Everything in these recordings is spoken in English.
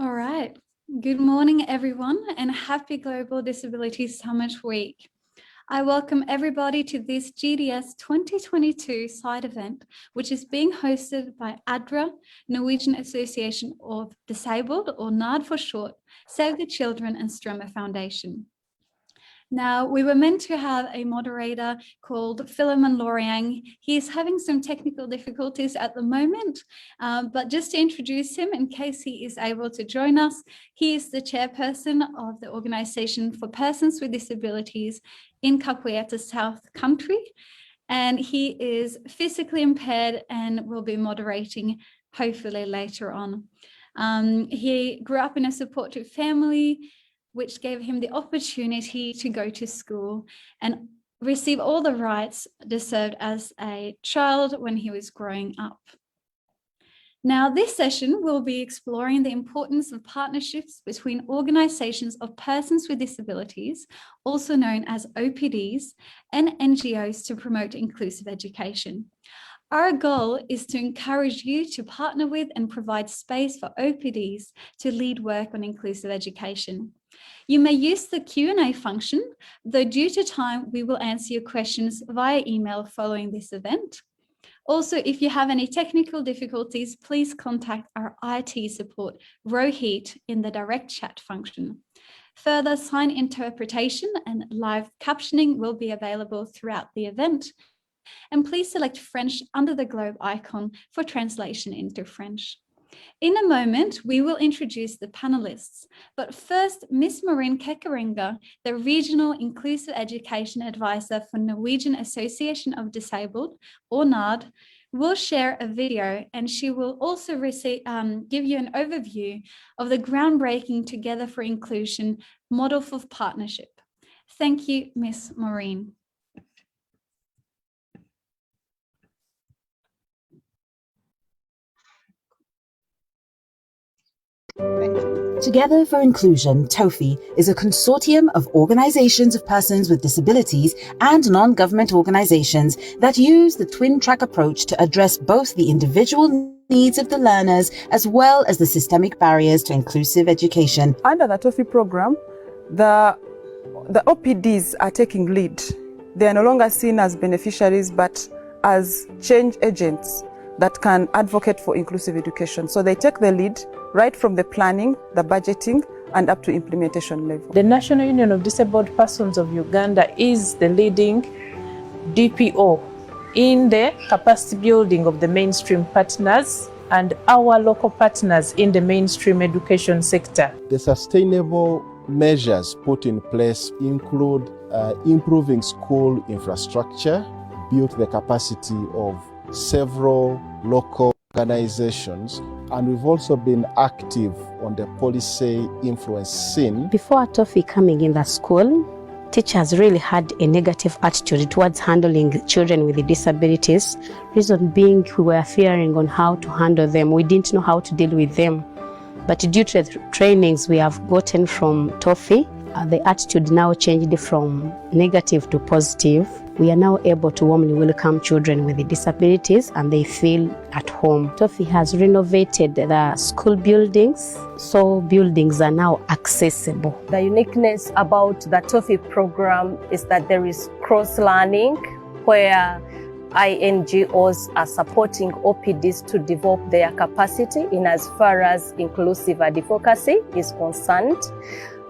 All right. Good morning, everyone, and happy Global Disability Summit Week. I welcome everybody to this GDS 2022 side event, which is being hosted by ADRA, Norwegian Association of Disabled, or NAD for short, Save the Children and Strømmer Foundation. Now, we were meant to have a moderator called Philemon Loriang. He is having some technical difficulties at the moment, but just to introduce him in case he is able to join us, he is the chairperson of the Organization for Persons with Disabilities in Capoeira South Country, and he is physically impaired and will be moderating hopefully later on. He grew up in a supportive family, which gave him the opportunity to go to school and receive all the rights deserved as a child when he was growing up. Now, this session will be exploring the importance of partnerships between organizations of persons with disabilities, also known as OPDs, and NGOs to promote inclusive education. Our goal is to encourage you to partner with and provide space for OPDs to lead work on inclusive education. You may use the Q&A function, though due to time, we will answer your questions via email following this event. Also, if you have any technical difficulties, please contact our IT support, Rohit, in the direct chat function. Further sign interpretation and live captioning will be available throughout the event. And please select French under the globe icon for translation into French. In a moment, we will introduce the panelists, but first, Ms. Maureen Kekeringa, the Regional Inclusive Education Advisor for Norwegian Association of Disabled, or NAD, will share a video, and she will also give you an overview of the groundbreaking Together for Inclusion model for partnership. Thank you, Ms. Maureen. Together for Inclusion, TOFI, is a consortium of organizations of persons with disabilities and non-government organizations that use the twin-track approach to address both the individual needs of the learners as well as the systemic barriers to inclusive education. Under the TOFI program, the OPDs are taking lead. They are no longer seen as beneficiaries, but as change agents that can advocate for inclusive education. So they take the lead right from the planning, the budgeting, and up to implementation level. The National Union of Disabled Persons of Uganda is the leading DPO in the capacity building of the mainstream partners and our local partners in the mainstream education sector. The sustainable measures put in place include improving school infrastructure, build the capacity of several local organizations, and we've also been active on the policy influence scene. Before TOFI coming in the school, teachers really had a negative attitude towards handling children with disabilities. Reason being, we were fearing on how to handle them. We didn't know how to deal with them. But due to the trainings we have gotten from TOFI, the attitude now changed from negative to positive. We are now able to warmly welcome children with disabilities and they feel at home. TOFI has renovated the school buildings, so buildings are now accessible. The uniqueness about the TOFI program is that there is cross-learning where NGOs are supporting OPDs to develop their capacity in as far as inclusive advocacy is concerned,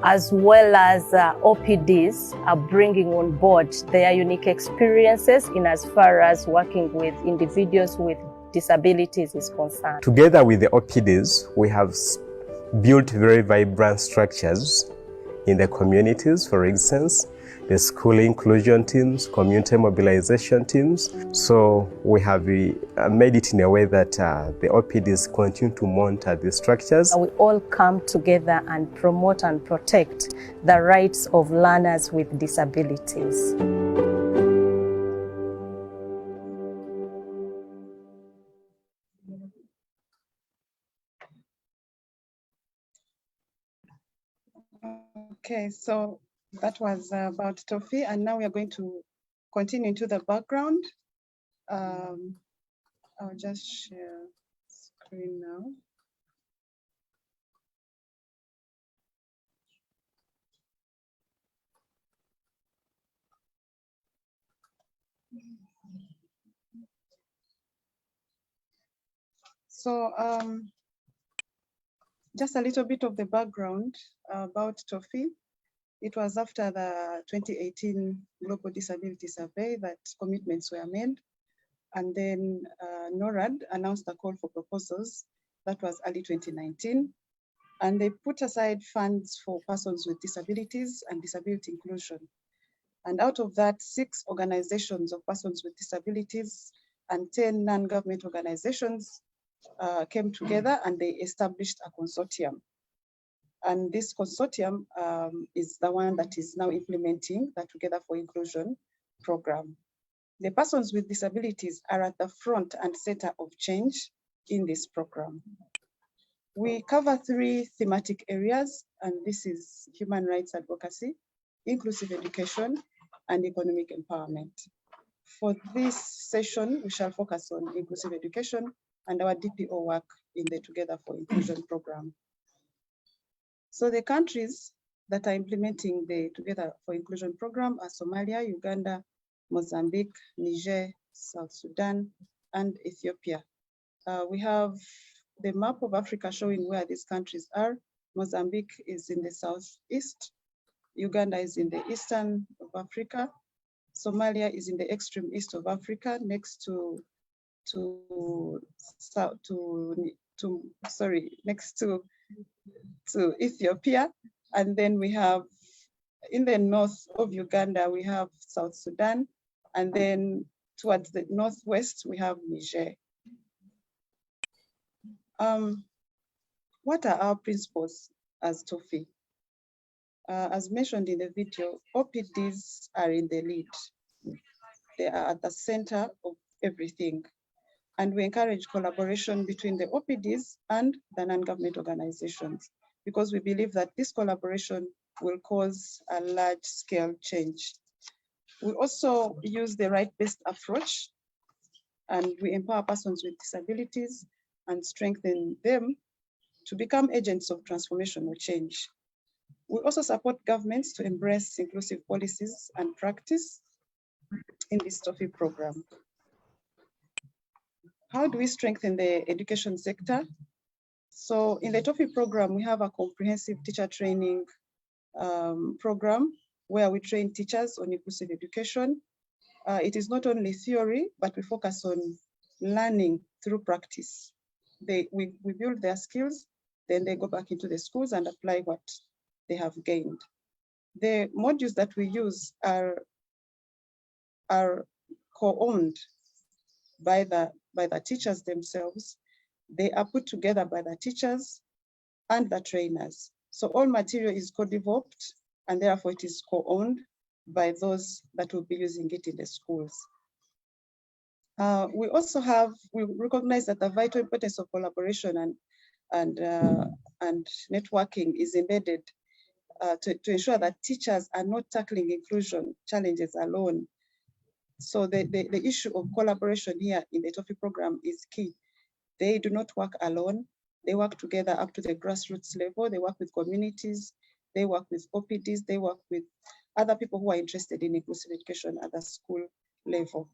as well as OPDs are bringing on board their unique experiences in as far as working with individuals with disabilities is concerned. Together with the OPDs, we have built very vibrant structures in the communities, for instance, the school inclusion teams, community mobilization teams. So we have made it in a way that the OPDs continue to monitor the structures. We all come together and promote and protect the rights of learners with disabilities. Okay, so that was about TOFI, and now we are going to continue into the background. I'll just share screen now. So just a little bit of the background about TOFI. It was after the 2018 Global Disability Survey that commitments were made. And then NORAD announced a call for proposals. That was early 2019. And they put aside funds for persons with disabilities and disability inclusion. And out of that, 6 organizations of persons with disabilities and 10 non-government organizations came together and they established a consortium. And this consortium is the one that is now implementing the Together for Inclusion program. The persons with disabilities are at the front and center of change in this program. We cover 3 thematic areas, and this is human rights advocacy, inclusive education, and economic empowerment. For this session, we shall focus on inclusive education and our DPO work in the Together for Inclusion program. So the countries that are implementing the Together for Inclusion program are Somalia, Uganda, Mozambique, Niger, South Sudan, and Ethiopia. We have the map of Africa showing where these countries are. Mozambique is in the southeast, Uganda is in the eastern of Africa, Somalia is in the extreme east of Africa, next to Ethiopia, and then we have in the north of Uganda we have South Sudan, and then towards the northwest we have Niger. What are our principles as TOFI? As mentioned in the video, OPDs are in the lead. They are at the center of everything. And we encourage collaboration between the OPDs and the non-government organizations, because we believe that this collaboration will cause a large-scale change. We also use the right-based approach, and we empower persons with disabilities and strengthen them to become agents of transformational change. We also support governments to embrace inclusive policies and practice in this TOFI program. How do we strengthen the education sector? So in the TOFI program, we have a comprehensive teacher training program where we train teachers on inclusive education. It is not only theory, but we focus on learning through practice. We build their skills, then they go back into the schools and apply what they have gained. The modules that we use are co-owned by the teachers themselves. They are put together by the teachers and the trainers. So all material is co-developed, and therefore it is co-owned by those that will be using it in the schools. We recognize that the vital importance of collaboration and networking is embedded to ensure that teachers are not tackling inclusion challenges alone. So the issue of collaboration here in the TOFI program is key. They do not work alone. They work together up to the grassroots level. They work with communities. They work with OPDs. They work with other people who are interested in inclusive education at the school level.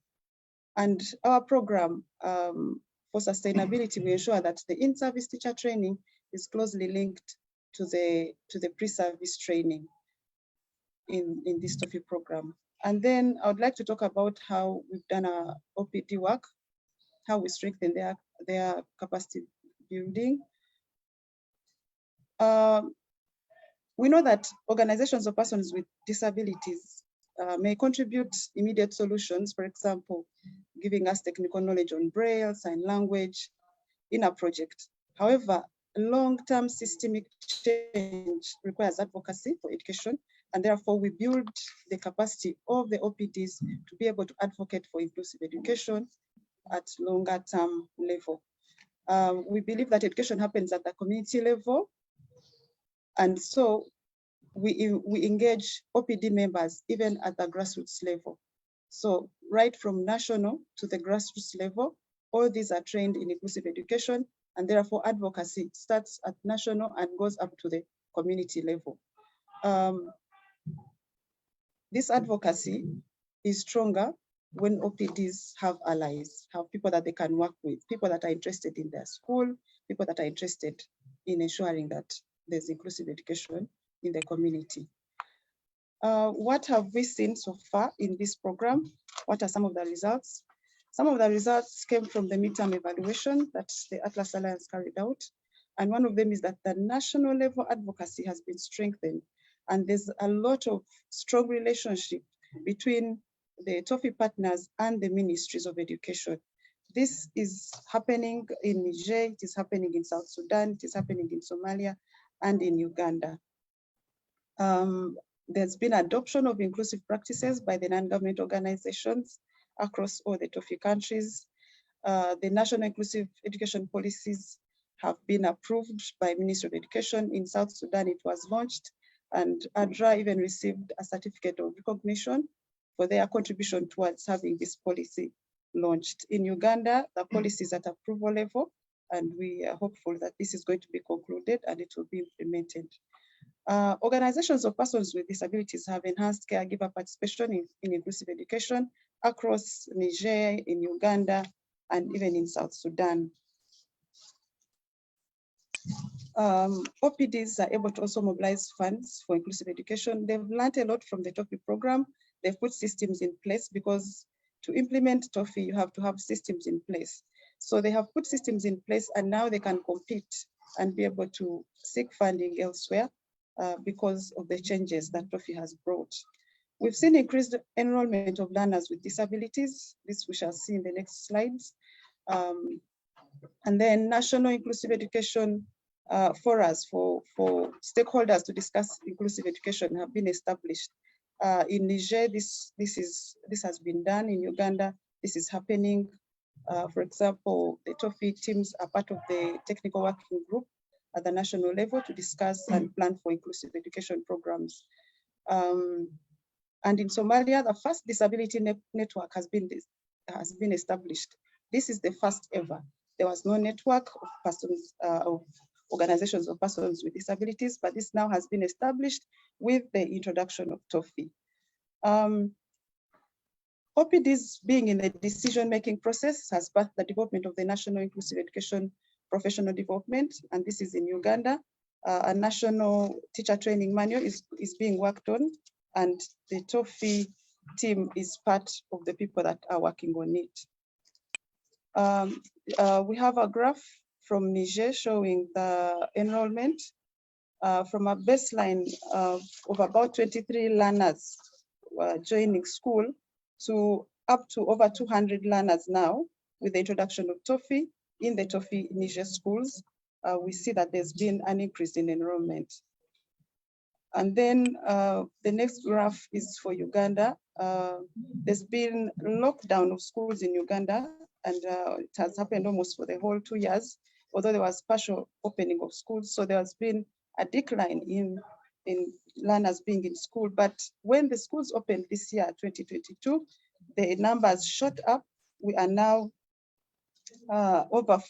And our program for sustainability, we ensure that the in-service teacher training is closely linked to the pre-service training in this TOFI program. And then I would like to talk about how we've done our OPD work, how we strengthen their capacity building. We know that organizations of persons with disabilities may contribute immediate solutions, for example, giving us technical knowledge on Braille, sign language in a project. However, long-term systemic change requires advocacy for education, and therefore we build the capacity of the OPDs to be able to advocate for inclusive education at longer term level. We believe that education happens at the community level, and so we engage OPD members even at the grassroots level. So right from national to the grassroots level, all these are trained in inclusive education, and therefore advocacy starts at national and goes up to the community level. This advocacy is stronger when OPDs have allies, have people that they can work with, people that are interested in their school, people that are interested in ensuring that there's inclusive education in the community. What have we seen so far in this program? What are some of the results? Some of the results came from the midterm evaluation that the Atlas Alliance carried out. And one of them is that the national level advocacy has been strengthened. And there's a lot of strong relationship between the TOFI partners and the ministries of education. This is happening in Niger, it is happening in South Sudan, it is happening in Somalia, and in Uganda. There's been adoption of inclusive practices by the non-government organizations across all the TOFI countries. The national inclusive education policies have been approved by Ministry of Education. In South Sudan, it was launched, and ADRA even received a certificate of recognition for their contribution towards having this policy launched. In Uganda, the policy is at approval level, and we are hopeful that this is going to be concluded and it will be implemented. Organizations of persons with disabilities have enhanced caregiver participation in inclusive education across Niger, in Uganda, and even in South Sudan. OPDs are able to also mobilize funds for inclusive education. They've learned a lot from the TOFI program. They've put systems in place, because to implement TOFI, you have to have systems in place. So they have put systems in place, and now they can compete and be able to seek funding elsewhere because of the changes that TOFI has brought. We've seen increased enrollment of learners with disabilities. This we shall see in the next slides. And then national inclusive education forums for stakeholders to discuss inclusive education have been established. In Niger, this has been done. In Uganda, this is happening. For example, the TOFI teams are part of the technical working group at the national level to discuss and plan for inclusive education programs. And in Somalia, the first disability network has been established. This is the first ever. There was no network of persons, of organizations of persons with disabilities, but this now has been established with the introduction of TOFI. OPDs being in the decision-making process has birthed the development of the National Inclusive Education Professional Development, and this is in Uganda. A national teacher training manual is being worked on, and the TOFI team is part of the people that are working on it. We have a graph from Niger showing the enrollment from a baseline of about 23 learners joining school to up to over 200 learners now with the introduction of TOFI in the TOFI Niger schools. We see that there's been an increase in enrollment. And then the next graph is for Uganda. There's been lockdown of schools in Uganda, and it has happened almost for the whole 2 years, although there was partial opening of schools. So there has been a decline in learners being in school. But when the schools opened this year, 2022, the numbers shot up. We are now over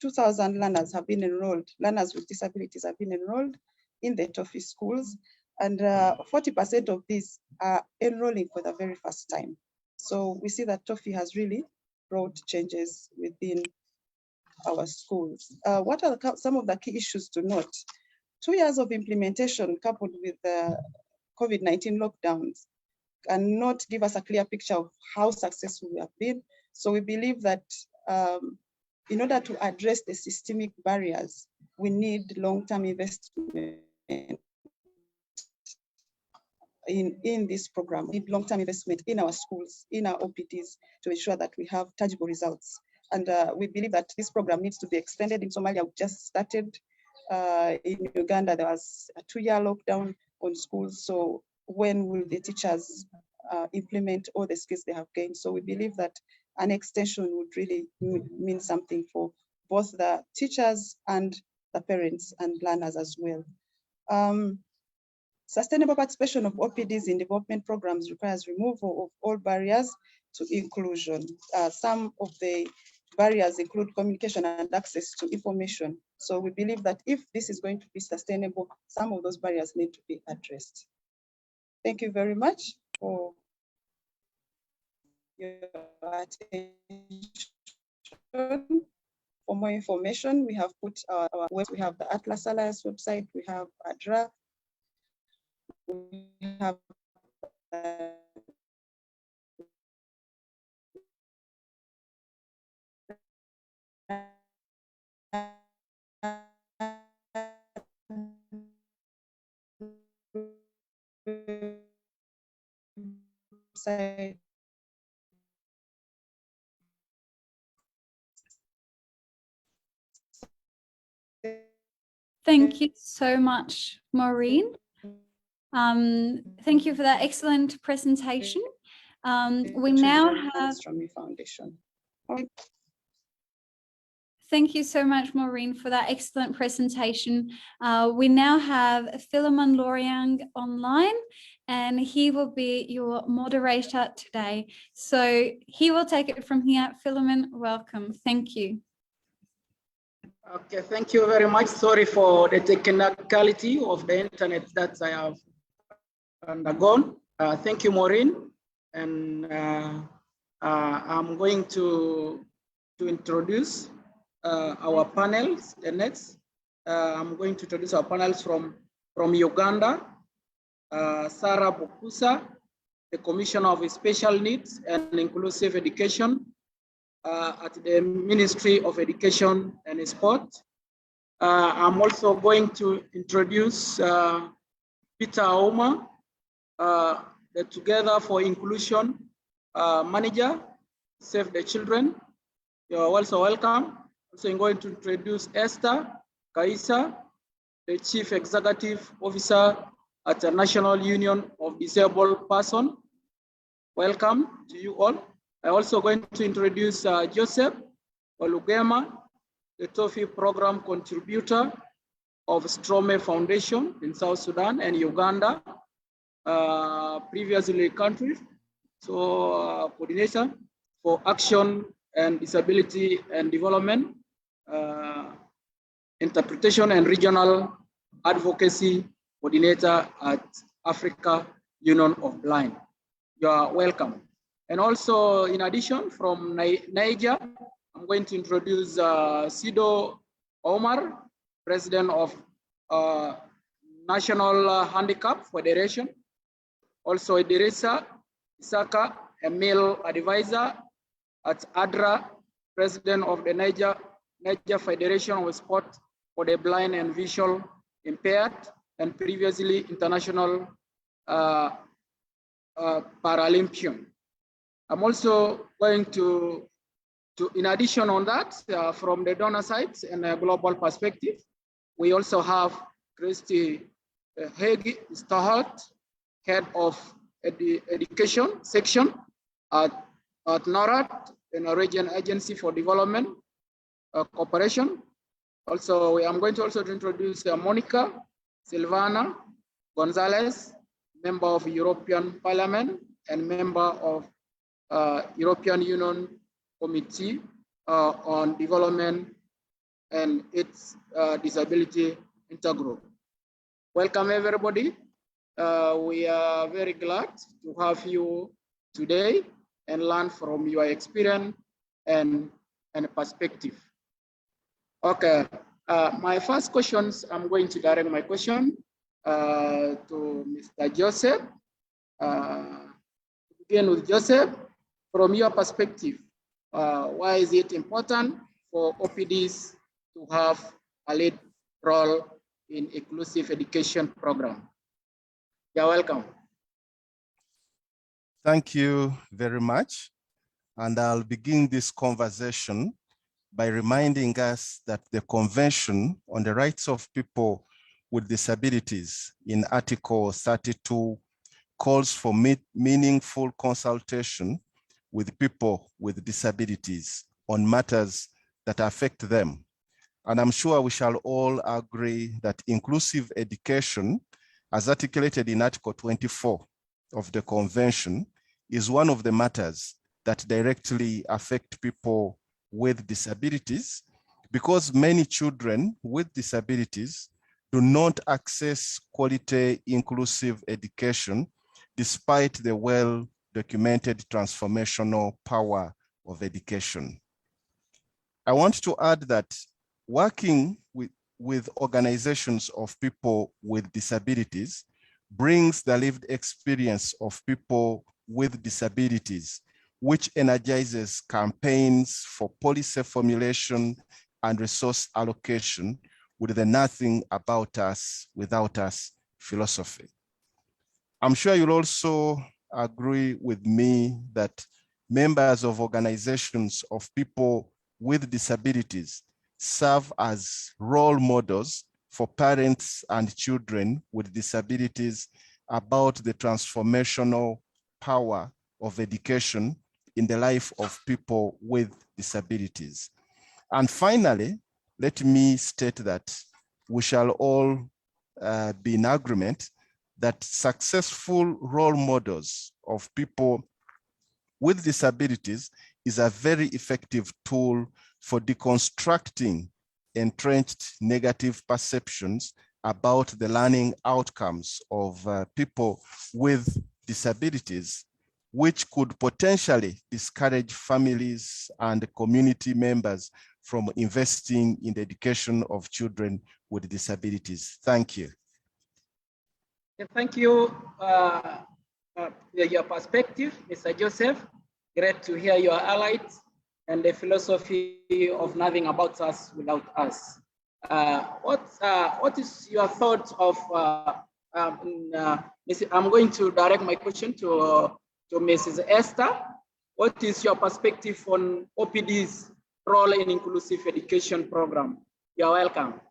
2,000 learners have been enrolled. Learners with disabilities have been enrolled in the TOFI schools, and 40% of these are enrolling for the very first time. So we see that TOFI has really brought changes within our schools. What are some of the key issues to note? 2 years of implementation coupled with the COVID-19 lockdowns cannot give us a clear picture of how successful we have been. So we believe that in order to address the systemic barriers, we need long-term investment in this program. We need long-term investment in our schools, in our OPDs, to ensure that we have tangible results. And we believe that this program needs to be extended. In Somalia, we just started. In Uganda, there was a 2-year lockdown on schools. So when will the teachers implement all the skills they have gained? So we believe that an extension would really mean something for both the teachers and the parents and learners as well. Sustainable participation of OPDs in development programs requires removal of all barriers to inclusion. Some of the barriers include communication and access to information. So we believe that if this is going to be sustainable, some of those barriers need to be addressed. Thank you very much for your attention. For more information, we have put our website. We have the Atlas Alliance website, we have ADRA, we have website. Thank you so much, Maureen. Thank you for that excellent presentation. We now have... From your foundation. Thank you so much, Maureen, for that excellent presentation. We now have Philemon Loriang online, and he will be your moderator today. So he will take it from here. Philemon, welcome. Thank you. Okay, thank you very much. Sorry for the technicality of the internet that I have undergone. Thank you, Maureen. And I'm going to introduce our panels. The next, I'm going to introduce our panels from Uganda. Sarah Bukusa, the Commissioner of Special Needs and Inclusive Education at the Ministry of Education and Sport. I'm also going to introduce Peter Auma, the Together for Inclusion Manager, Save the Children. You're also welcome. Also, I'm going to introduce Esther Kaisa, the Chief Executive Officer at the National Union of Disabled Persons. Welcome to you all. I'm also going to introduce Joseph Olugema, the TOFI program contributor of Strome Foundation in South Sudan and Uganda, previously countries. So coordination for action and disability and development, interpretation and regional advocacy coordinator at Africa Union of Blind. You are welcome. And also, in addition, from Niger, I'm going to introduce Sido Omar, President of National Handicap Federation. Also, Idrissa Isaka, a male advisor at ADRA, President of the Niger Federation of Sport for the Blind and Visual Impaired, and previously international Paralympian. I'm also going to in addition on that, from the donor side and a global perspective, we also have Christy Hegi Stahart, Head of Education Section at NORAD, the Norwegian Agency for Development Cooperation. Also, I'm going to also introduce Monica Silvana Gonzalez, member of European Parliament and member of European Union Committee on Development and its Disability Intergroup. Welcome everybody. We are very glad to have you today and learn from your experience and perspective. Okay, my first questions, I'm going to direct my question to Mr. Joseph. Begin with Joseph, from your perspective, why is it important for OPDs to have a lead role in inclusive education program? You're welcome. Thank you very much. And I'll begin this conversation by reminding us that the Convention on the Rights of People with Disabilities in Article 32 calls for meaningful consultation with people with disabilities on matters that affect them. And I'm sure we shall all agree that inclusive education, as articulated in Article 24 of the Convention, is one of the matters that directly affect people with disabilities, because many children with disabilities do not access quality inclusive education despite the documented transformational power of education. I want to add that working with organizations of people with disabilities brings the lived experience of people with disabilities, which energizes campaigns for policy formulation and resource allocation with the nothing about us without us philosophy. I'm sure you'll also agree with me that members of organizations of people with disabilities serve as role models for parents and children with disabilities about the transformational power of education in the life of people with disabilities. And finally, let me state that we shall all be in agreement that successful role models of people with disabilities is a very effective tool for deconstructing entrenched negative perceptions about the learning outcomes of people with disabilities, which could potentially discourage families and community members from investing in the education of children with disabilities. Thank you. Thank you your perspective, Mr. Joseph. Great to hear your highlights and the philosophy of nothing about us without us. What is your thoughts of, I'm going to direct my question to Mrs. Esther. What is your perspective on OPD's role in inclusive education program? You're welcome.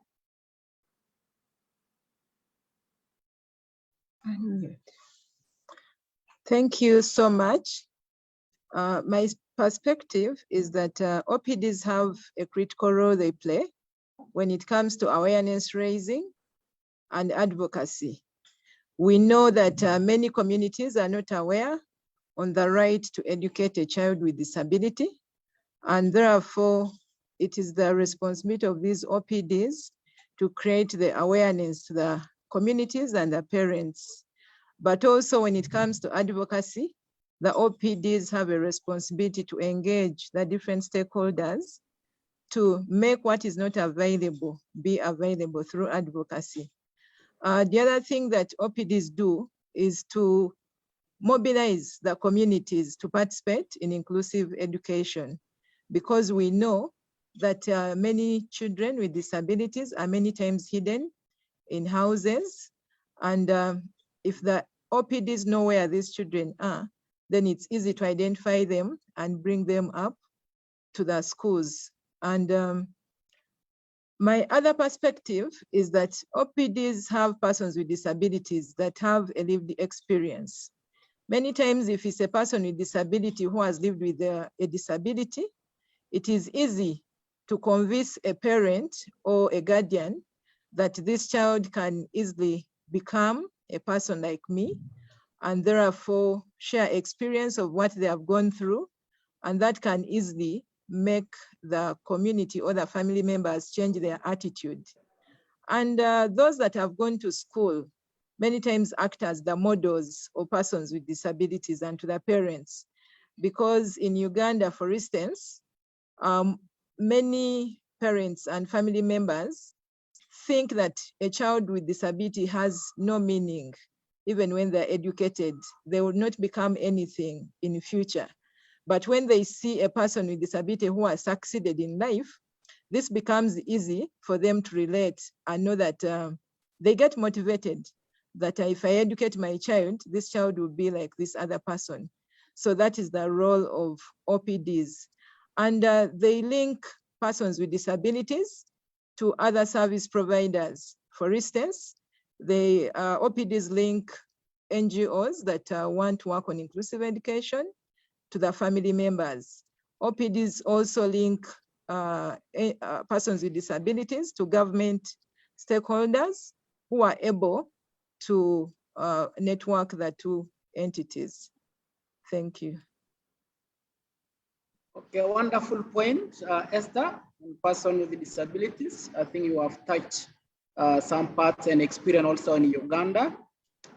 Thank you so much. My perspective is that OPDs have a critical role they play when it comes to awareness raising and advocacy. We know that many communities are not aware on the right to educate a child with disability, and therefore it is the responsibility of these OPDs to create the awareness to the communities and the parents. But also when it comes to advocacy, the OPDs have a responsibility to engage the different stakeholders to make what is not available be available through advocacy. The other thing that OPDs do is to mobilize the communities to participate in inclusive education, because we know that many children with disabilities are many times hidden in houses. And if the OPDs know where these children are, then it's easy to identify them and bring them up to the schools. And my other perspective is that OPDs have persons with disabilities that have a lived experience. Many times, if it's a person with disability who has lived with a disability, it is easy to convince a parent or a guardian that this child can easily become a person like me, and therefore share experience of what they have gone through, and that can easily make the community or the family members change their attitude. And those that have gone to school many times act as the models of persons with disabilities and to their parents. Because in Uganda, for instance, many parents and family members think that a child with disability has no meaning. Even when they're educated, they will not become anything in the future. But when they see a person with disability who has succeeded in life, this becomes easy for them to relate and know that they get motivated that if I educate my child, this child will be like this other person. So that is the role of OPDs. And they link persons with disabilities to other service providers. For instance, the OPDs link NGOs that want to work on inclusive education to the family members. OPDs also link persons with disabilities to government stakeholders who are able to network the two entities. Thank you. Okay, wonderful point, Esther, person with disabilities. I think you have touched some parts and experience also in Uganda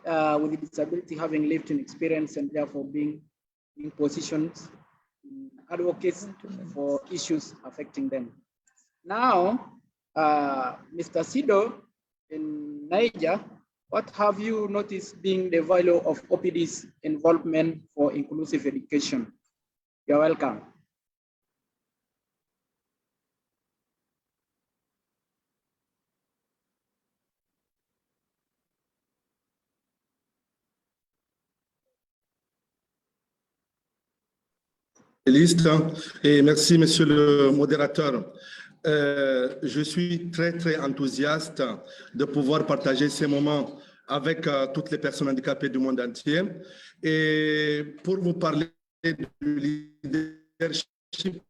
with disability, having lived in experience and therefore being in positions, advocates for issues affecting them. Now, Mr. Sido in Niger, what have you noticed being the value of OPD's involvement for inclusive education? You're welcome. Et merci, monsieur le modérateur. Je suis très enthousiaste de pouvoir partager ces moments avec toutes les personnes handicapées du monde entier. Et pour vous parler du leadership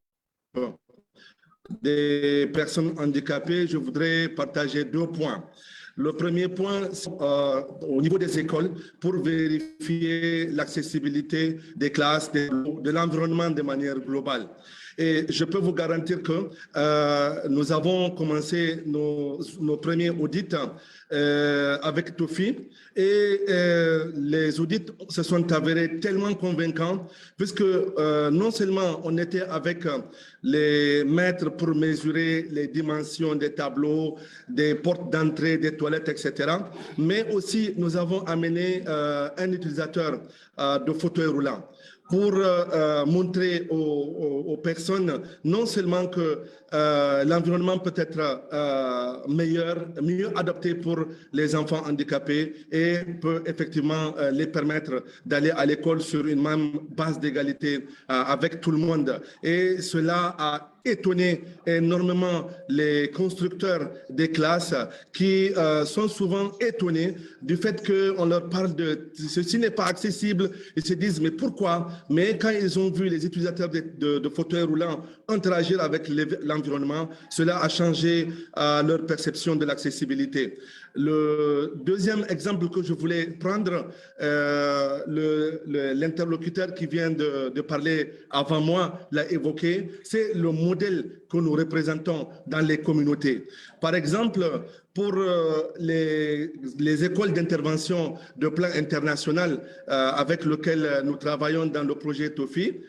des personnes handicapées, je voudrais partager 2 points. Le premier point, au niveau des écoles, pour vérifier l'accessibilité des classes, de l'environnement de manière globale. Et je peux vous garantir que nous avons commencé nos premiers audits avec TOFI et les audits se sont avérés tellement convaincants puisque non seulement on était avec les maîtres pour mesurer les dimensions des tableaux, des portes d'entrée, des toilettes, etc. Mais aussi nous avons amené un utilisateur de fauteuil roulant pour montrer aux personnes non seulement que l'environnement peut être mieux adapté pour les enfants handicapés et peut effectivement les permettre d'aller à l'école sur une même base d'égalité avec tout le monde. Et cela a étonné énormément les constructeurs des classes qui sont souvent étonnés du fait qu'on leur parle de ceci n'est pas accessible. Ils se disent mais pourquoi? Mais quand ils ont vu les utilisateurs de fauteuils roulants interagir avec l'environnement, cela a changé leur perception de l'accessibilité. Le deuxième exemple que je voulais prendre, l'interlocuteur qui vient de parler avant moi l'a évoqué, c'est le modèle que nous représentons dans les communautés. Par exemple, pour les écoles d'intervention de plan international avec lesquelles nous travaillons dans le projet TOFI,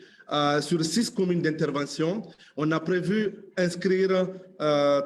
sur 6 communes d'intervention, on a prévu inscrire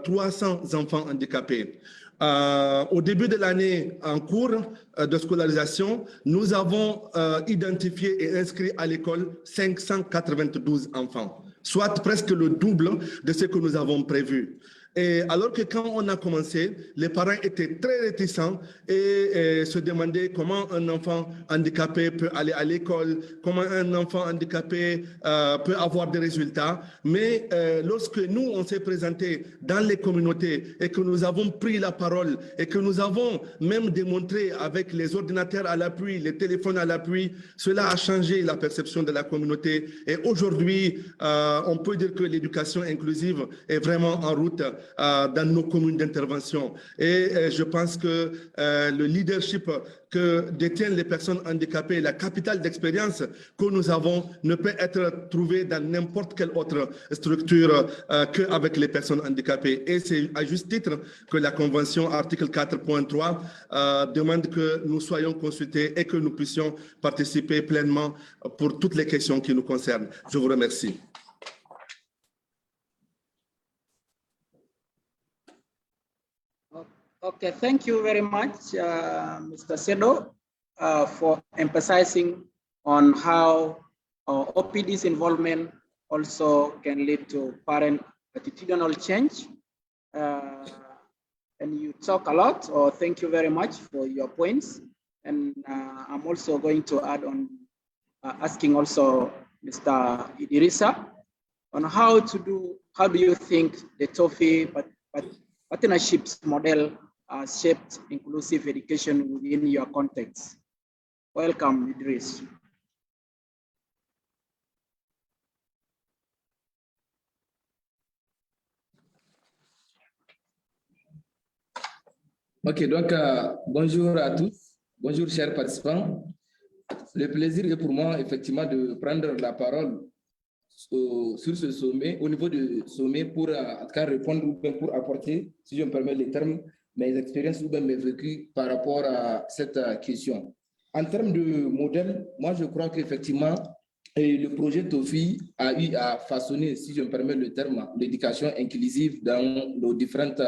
300 enfants handicapés. Au début de l'année en cours de scolarisation, nous avons identifié et inscrit à l'école 592 enfants, soit presque le double de ce que nous avons prévu. Et alors que quand on a commencé, les parents étaient très réticents et se demandaient comment un enfant handicapé peut aller à l'école, comment un enfant handicapé peut avoir des résultats. Mais lorsque nous, on s'est présenté dans les communautés et que nous avons pris la parole et que nous avons même démontré avec les ordinateurs à l'appui, les téléphones à l'appui, cela a changé la perception de la communauté. Et aujourd'hui, on peut dire que l'éducation inclusive est vraiment en route dans nos communes d'intervention. Et je pense que le leadership que détiennent les personnes handicapées, la capitale d'expérience que nous avons ne peut être trouvé dans n'importe quelle autre structure qu'avec les personnes handicapées. Et c'est à juste titre que la Convention, article 4.3, demande que nous soyons consultés et que nous puissions participer pleinement pour toutes les questions qui nous concernent. Je vous remercie. Okay, thank you very much, Mr. Sedo, for emphasizing on how OPD's involvement also can lead to parent attitudinal change. And you talk a lot, or thank you very much for your points. And I'm also going to add on asking also Mr. Idrissa on how do you think the TOFI partnerships model shaped inclusive education within your context? Welcome, Idris. Ok, donc bonjour à tous, bonjour chers participants. Le plaisir est pour moi effectivement de prendre la parole sur ce sommet, au niveau du sommet pour en tout cas répondre ou bien pour apporter, si je me permets les termes, mes expériences ou bien mes vécus par rapport à cette question. En termes de modèle, moi je crois qu'effectivement, Et le projet TOFI a eu à façonner, si je me permets le terme, l'éducation inclusive dans nos différentes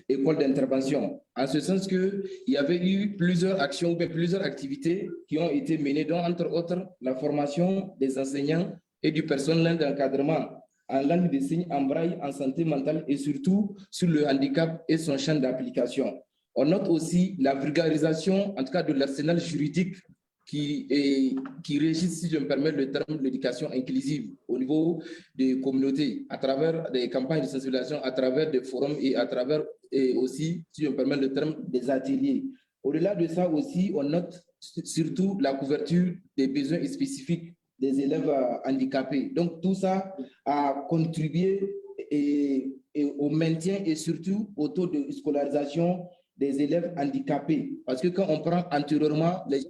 écoles d'intervention. En ce sens qu'il y avait eu plusieurs actions, plusieurs activités qui ont été menées, dont entre autres la formation des enseignants et du personnel d'encadrement en langue des signes, en braille, en santé mentale et surtout sur le handicap et son champ d'application. On note aussi la vulgarisation, en tout cas de l'arsenal juridique qui régit, si je me permets le terme, l'éducation inclusive au niveau des communautés, à travers des campagnes de sensibilisation, à travers des forums et à travers aussi, si je me permets le terme, des ateliers. Au-delà de ça aussi, on note surtout la couverture des besoins spécifiques des élèves handicapés. Donc tout ça a contribué au maintien et surtout au taux de scolarisation des élèves handicapés. Parce que quand on prend antérieurement, les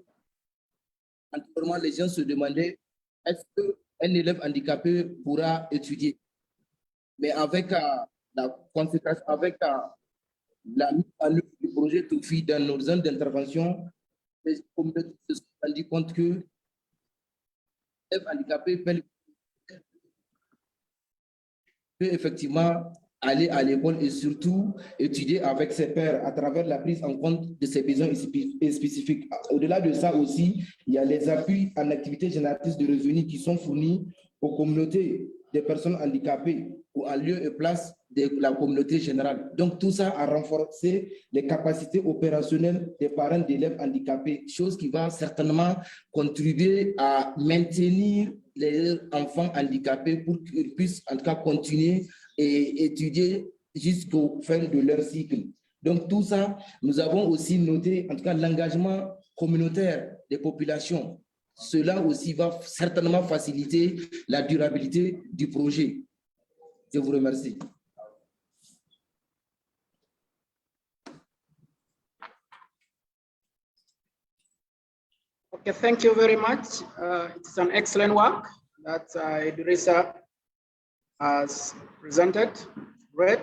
gens se demandaient est-ce qu'un élève handicapé pourra étudier? Mais avec la conséquence, avec la mise en œuvre du projet TOFI dans nos zones d'intervention, les communautés se sont rendues compte que l'élève handicapé peut effectivement aller à l'école et surtout étudier avec ses pairs à travers la prise en compte de ses besoins spécifiques. Au-delà de ça aussi, il y a les appuis en activités génératrices de revenus qui sont fournis aux communautés des personnes handicapées ou en lieu et place de la communauté générale. Donc tout ça a renforcé les capacités opérationnelles des parents d'élèves handicapés, chose qui va certainement contribuer à maintenir les enfants handicapés pour qu'ils puissent en tout cas continuer et étudier jusqu'au fin de leur cycle. Donc tout ça, nous avons aussi noté en tout cas l'engagement communautaire des populations. Cela aussi va certainement faciliter la durabilité du projet. Je vous remercie. Okay, thank you very much. It's an excellent work that Idrissa has presented. Great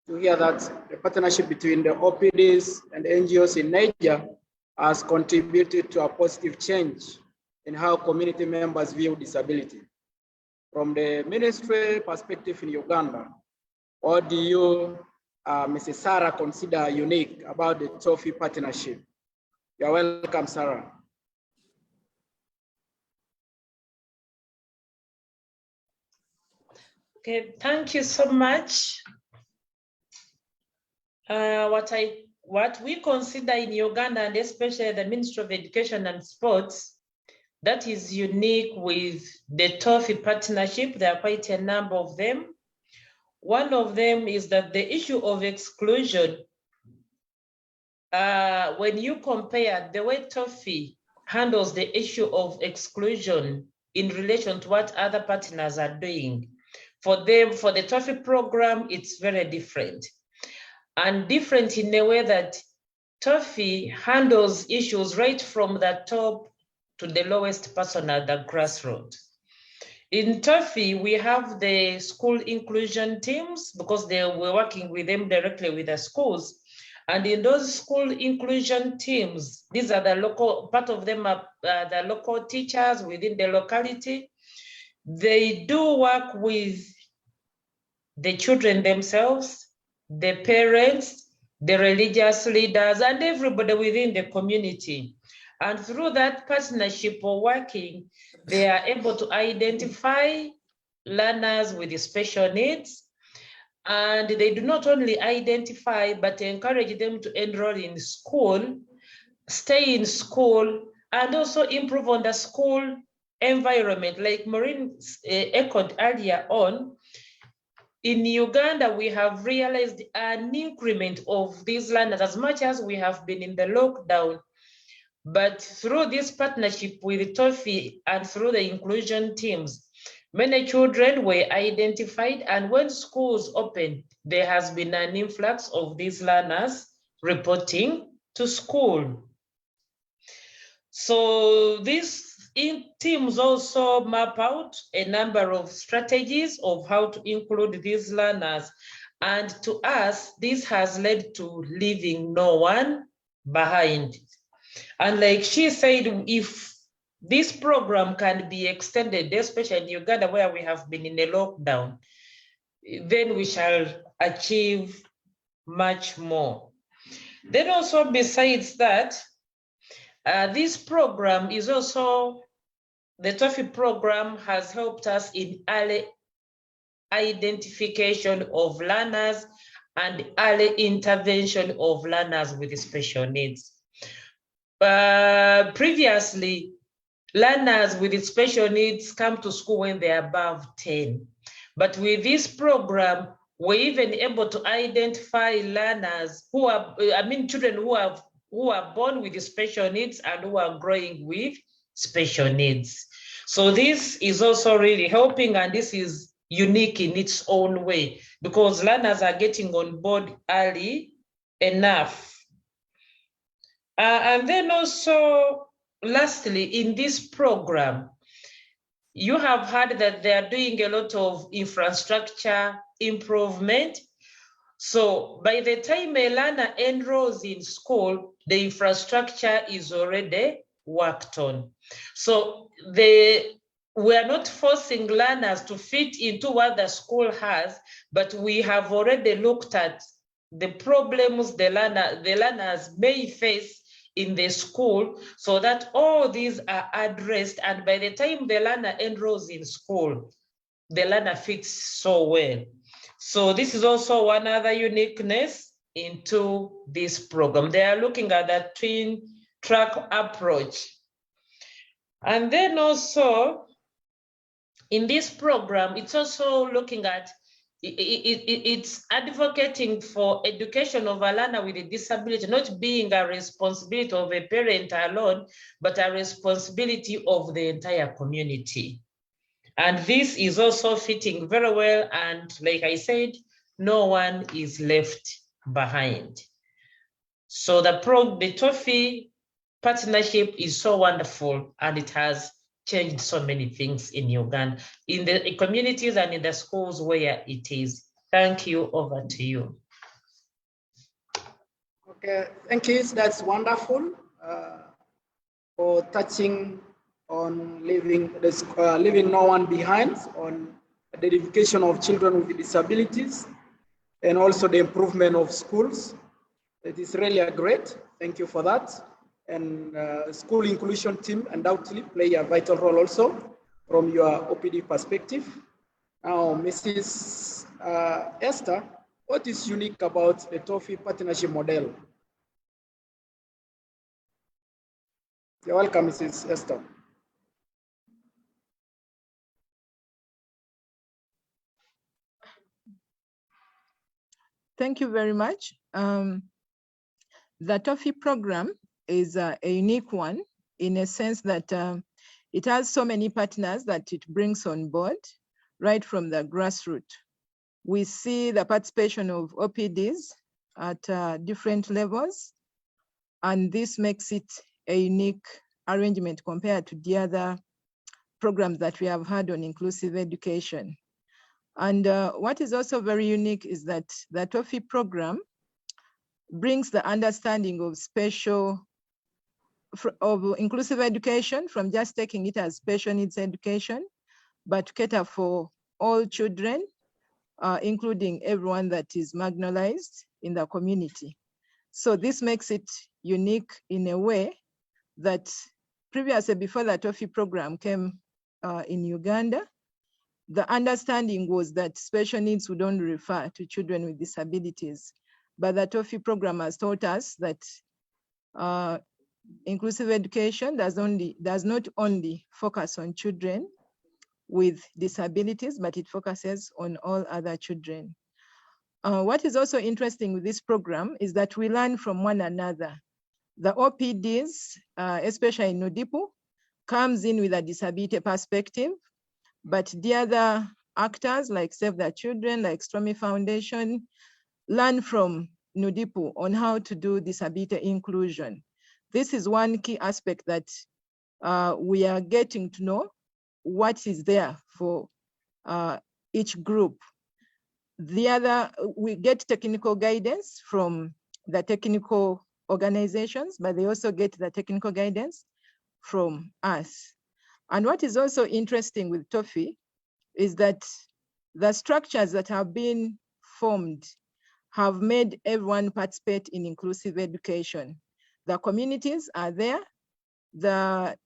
to hear that the partnership between the OPDs and NGOs in Niger has contributed to a positive change in how community members view disability. From the ministry perspective in Uganda, what do you, Mrs. Sarah, consider unique about the TOFI partnership? You're welcome, Sarah. Okay, thank you so much. What we consider in Uganda, and especially the Ministry of Education and Sports, that is unique with the TOFI partnership. There are quite a number of them. One of them is that the issue of exclusion, when you compare the way TOFI handles the issue of exclusion in relation to what other partners are doing, for them, for the TOFI program, it's very different. And different in a way that TOFI handles issues right from the top to the lowest person at the grassroots. In TOFI, we have the school inclusion teams because we're working with them directly with the schools. And in those school inclusion teams, these are the local, part of them are the local teachers within the locality. They do work with the children themselves, the parents, the religious leaders, and everybody within the community. And through that partnership or working, they are able to identify learners with special needs. And they do not only identify, but encourage them to enroll in school, stay in school, and also improve on the school environment. Like Maureen echoed earlier on, in Uganda, we have realized an increment of these learners as much as we have been in the lockdown. But through this partnership with TOFI and through the inclusion teams, many children were identified, and when schools opened, there has been an influx of these learners reporting to school. So these teams also map out a number of strategies of how to include these learners. And to us, this has led to leaving no one behind. And like she said, if this program can be extended, especially in Uganda where we have been in a lockdown, then we shall achieve much more. Then also besides that, this program is also, the TOEFL program has helped us in early identification of learners and early intervention of learners with special needs. Previously, learners with special needs come to school when they're above 10. But with this program, we're even able to identify learners who are, children who are born with special needs and who are growing with special needs. So this is also really helping, and this is unique in its own way because learners are getting on board early enough. And then also, lastly, in this program, you have heard that they are doing a lot of infrastructure improvement. So by the time a learner enrolls in school, the infrastructure is already worked on. So we are not forcing learners to fit into what the school has, but we have already looked at the problems the learners may face in the school so that all these are addressed, and by the time the learner enrolls in school, the learner fits so well. So this is also one other uniqueness into this program. They are looking at the twin track approach. And then also in this program, it's also looking at, it's advocating for education of a learner with a disability, not being a responsibility of a parent alone, but a responsibility of the entire community. And this is also fitting very well. And like I said, no one is left behind. So the TOEFL partnership is so wonderful, and it has changed so many things in Uganda, in the communities and in the schools where it is. Thank you, over to you. Okay, thank you, that's wonderful for touching on leaving no one behind, on the education of children with disabilities, and also the improvement of schools. It is really great, thank you for that. And school inclusion team undoubtedly play a vital role also from your OPD perspective. Now, Mrs. Esther, what is unique about the TOEFL partnership model? You're welcome, Mrs. Esther. Thank you very much. The TOEFL program is a unique one in a sense that it has so many partners that it brings on board right from the grassroots. We see the participation of OPDs at different levels, and this makes it a unique arrangement compared to the other programs that we have had on inclusive education. And what is also very unique is that the TOEFL program brings the understanding of inclusive education from just taking it as special needs education, but cater for all children, including everyone that is marginalized in the community. So this makes it unique in a way that previously, before the TOEFL program came in Uganda, the understanding was that special needs would only refer to children with disabilities. But the TOEFL program has taught us that inclusive education does not only focus on children with disabilities, but it focuses on all other children. What is also interesting with this program is that we learn from one another. The OPDs, especially in Nudipu, comes in with a disability perspective, but the other actors like Save the Children, like Stromy Foundation, learn from Nudipu on how to do disability inclusion. This is one key aspect that we are getting to know what is there for each group. The other, we get technical guidance from the technical organizations, but they also get the technical guidance from us. And what is also interesting with TOFI is that the structures that have been formed have made everyone participate in inclusive education. The communities are there, the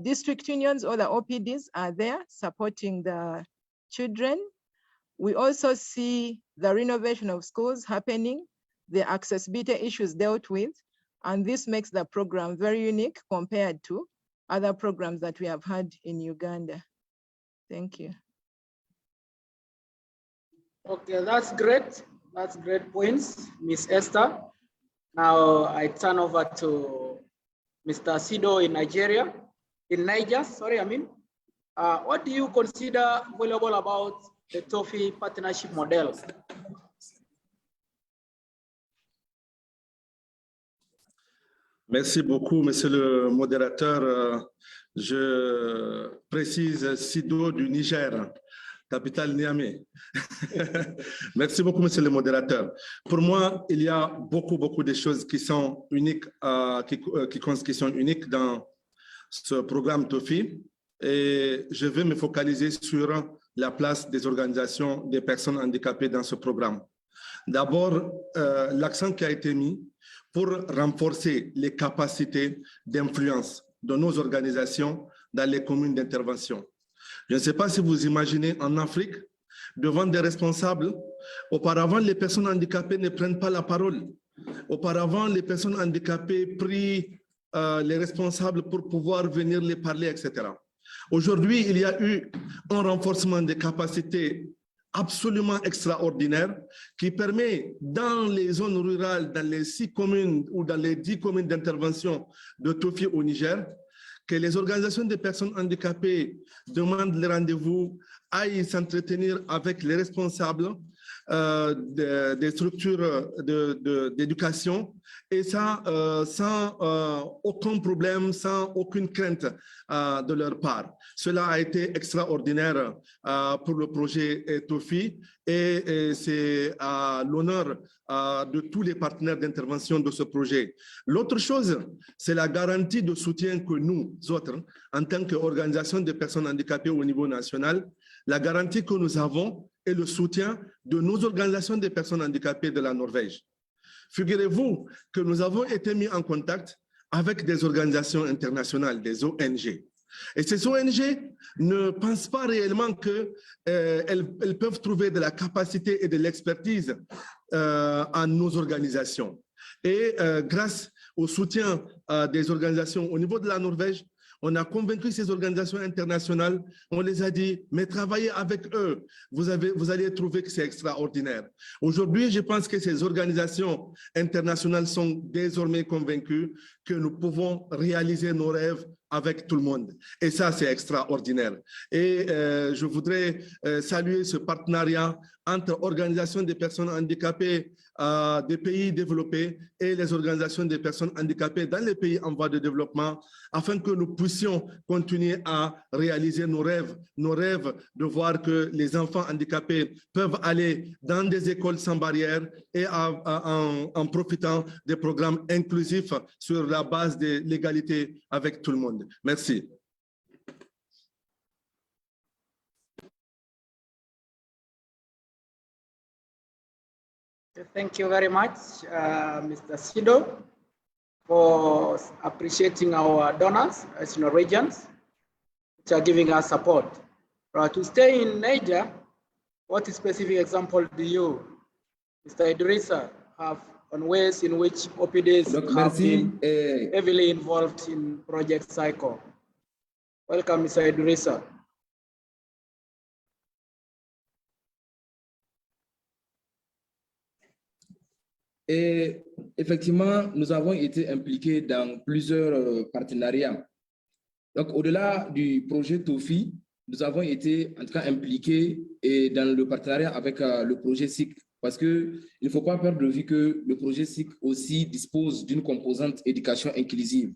district unions or the OPDs are there supporting the children. We also see the renovation of schools happening, the accessibility issues dealt with, and this makes the program very unique compared to other programs that we have had in Uganda. Thank you. Okay, that's great. That's great points, Ms. Esther. Now I turn over to Mr. Sido in Nigeria. In Niger, sorry, I mean. What do you consider valuable about the TOFI partnership model? Merci beaucoup, monsieur le modérateur. Je précise Sido du Niger, capitale Niamey. Merci beaucoup, monsieur le modérateur. Pour moi, il y a beaucoup de choses qui sont uniques, qui sont uniques dans ce programme TOFI. Et je vais me focaliser sur la place des organisations des personnes handicapées dans ce programme. D'abord, l'accent qui a été mis pour renforcer les capacités d'influence de nos organisations dans les communes d'intervention. Je ne sais pas si vous imaginez en Afrique, devant des responsables, auparavant les personnes handicapées ne prennent pas la parole. Auparavant, les personnes handicapées prient les responsables pour pouvoir venir les parler, etc. Aujourd'hui, il y a eu un renforcement des capacités absolument extraordinaire qui permet dans les zones rurales, dans les 6 communes ou dans les 10 communes d'intervention de TOFI au Niger, que les organisations des personnes handicapées demandent les rendez-vous, aillent s'entretenir avec les responsables des structures d'éducation et ça sans aucun problème, sans aucune crainte de leur part. Cela a été extraordinaire pour le projet TOFI et c'est à l'honneur de tous les partenaires d'intervention de ce projet. L'autre chose, c'est la garantie de soutien que nous autres, en tant qu'organisation des personnes handicapées au niveau national, la garantie que nous avons est le soutien de nos organisations des personnes handicapées de la Norvège. Figurez-vous que nous avons été mis en contact avec des organisations internationales, des ONG. Et ces ONG ne pensent pas réellement qu'elles peuvent trouver de la capacité et de l'expertise en nos organisations. Et grâce au soutien des organisations au niveau de la Norvège, on a convaincu ces organisations internationales, on les a dit, mais travaillez avec eux, vous allez trouver que c'est extraordinaire. Aujourd'hui, je pense que ces organisations internationales sont désormais convaincues que nous pouvons réaliser nos rêves avec tout le monde. Et ça, c'est extraordinaire. Et je voudrais saluer ce partenariat entre organisations des personnes handicapées des pays développés et les organisations des personnes handicapées dans les pays en voie de développement afin que nous puissions continuer à réaliser nos rêves de voir que les enfants handicapés peuvent aller dans des écoles sans barrière et en profitant des programmes inclusifs sur la base de l'égalité avec tout le monde. Merci. Thank you very much, Mr. Sido, for appreciating our donors as Norwegians, which are giving us support. To stay in Niger, what specific example do you, Mr. Idrissa, have on ways in which OPDs have been heavily involved in Project Cycle? Welcome, Mr. Idrissa. Et effectivement, nous avons été impliqués dans plusieurs partenariats. Donc, au-delà du projet TOFI, nous avons été en tout cas impliqués dans le partenariat avec le projet SIC, parce qu'il ne faut pas perdre de vue que le projet SIC aussi dispose d'une composante éducation inclusive.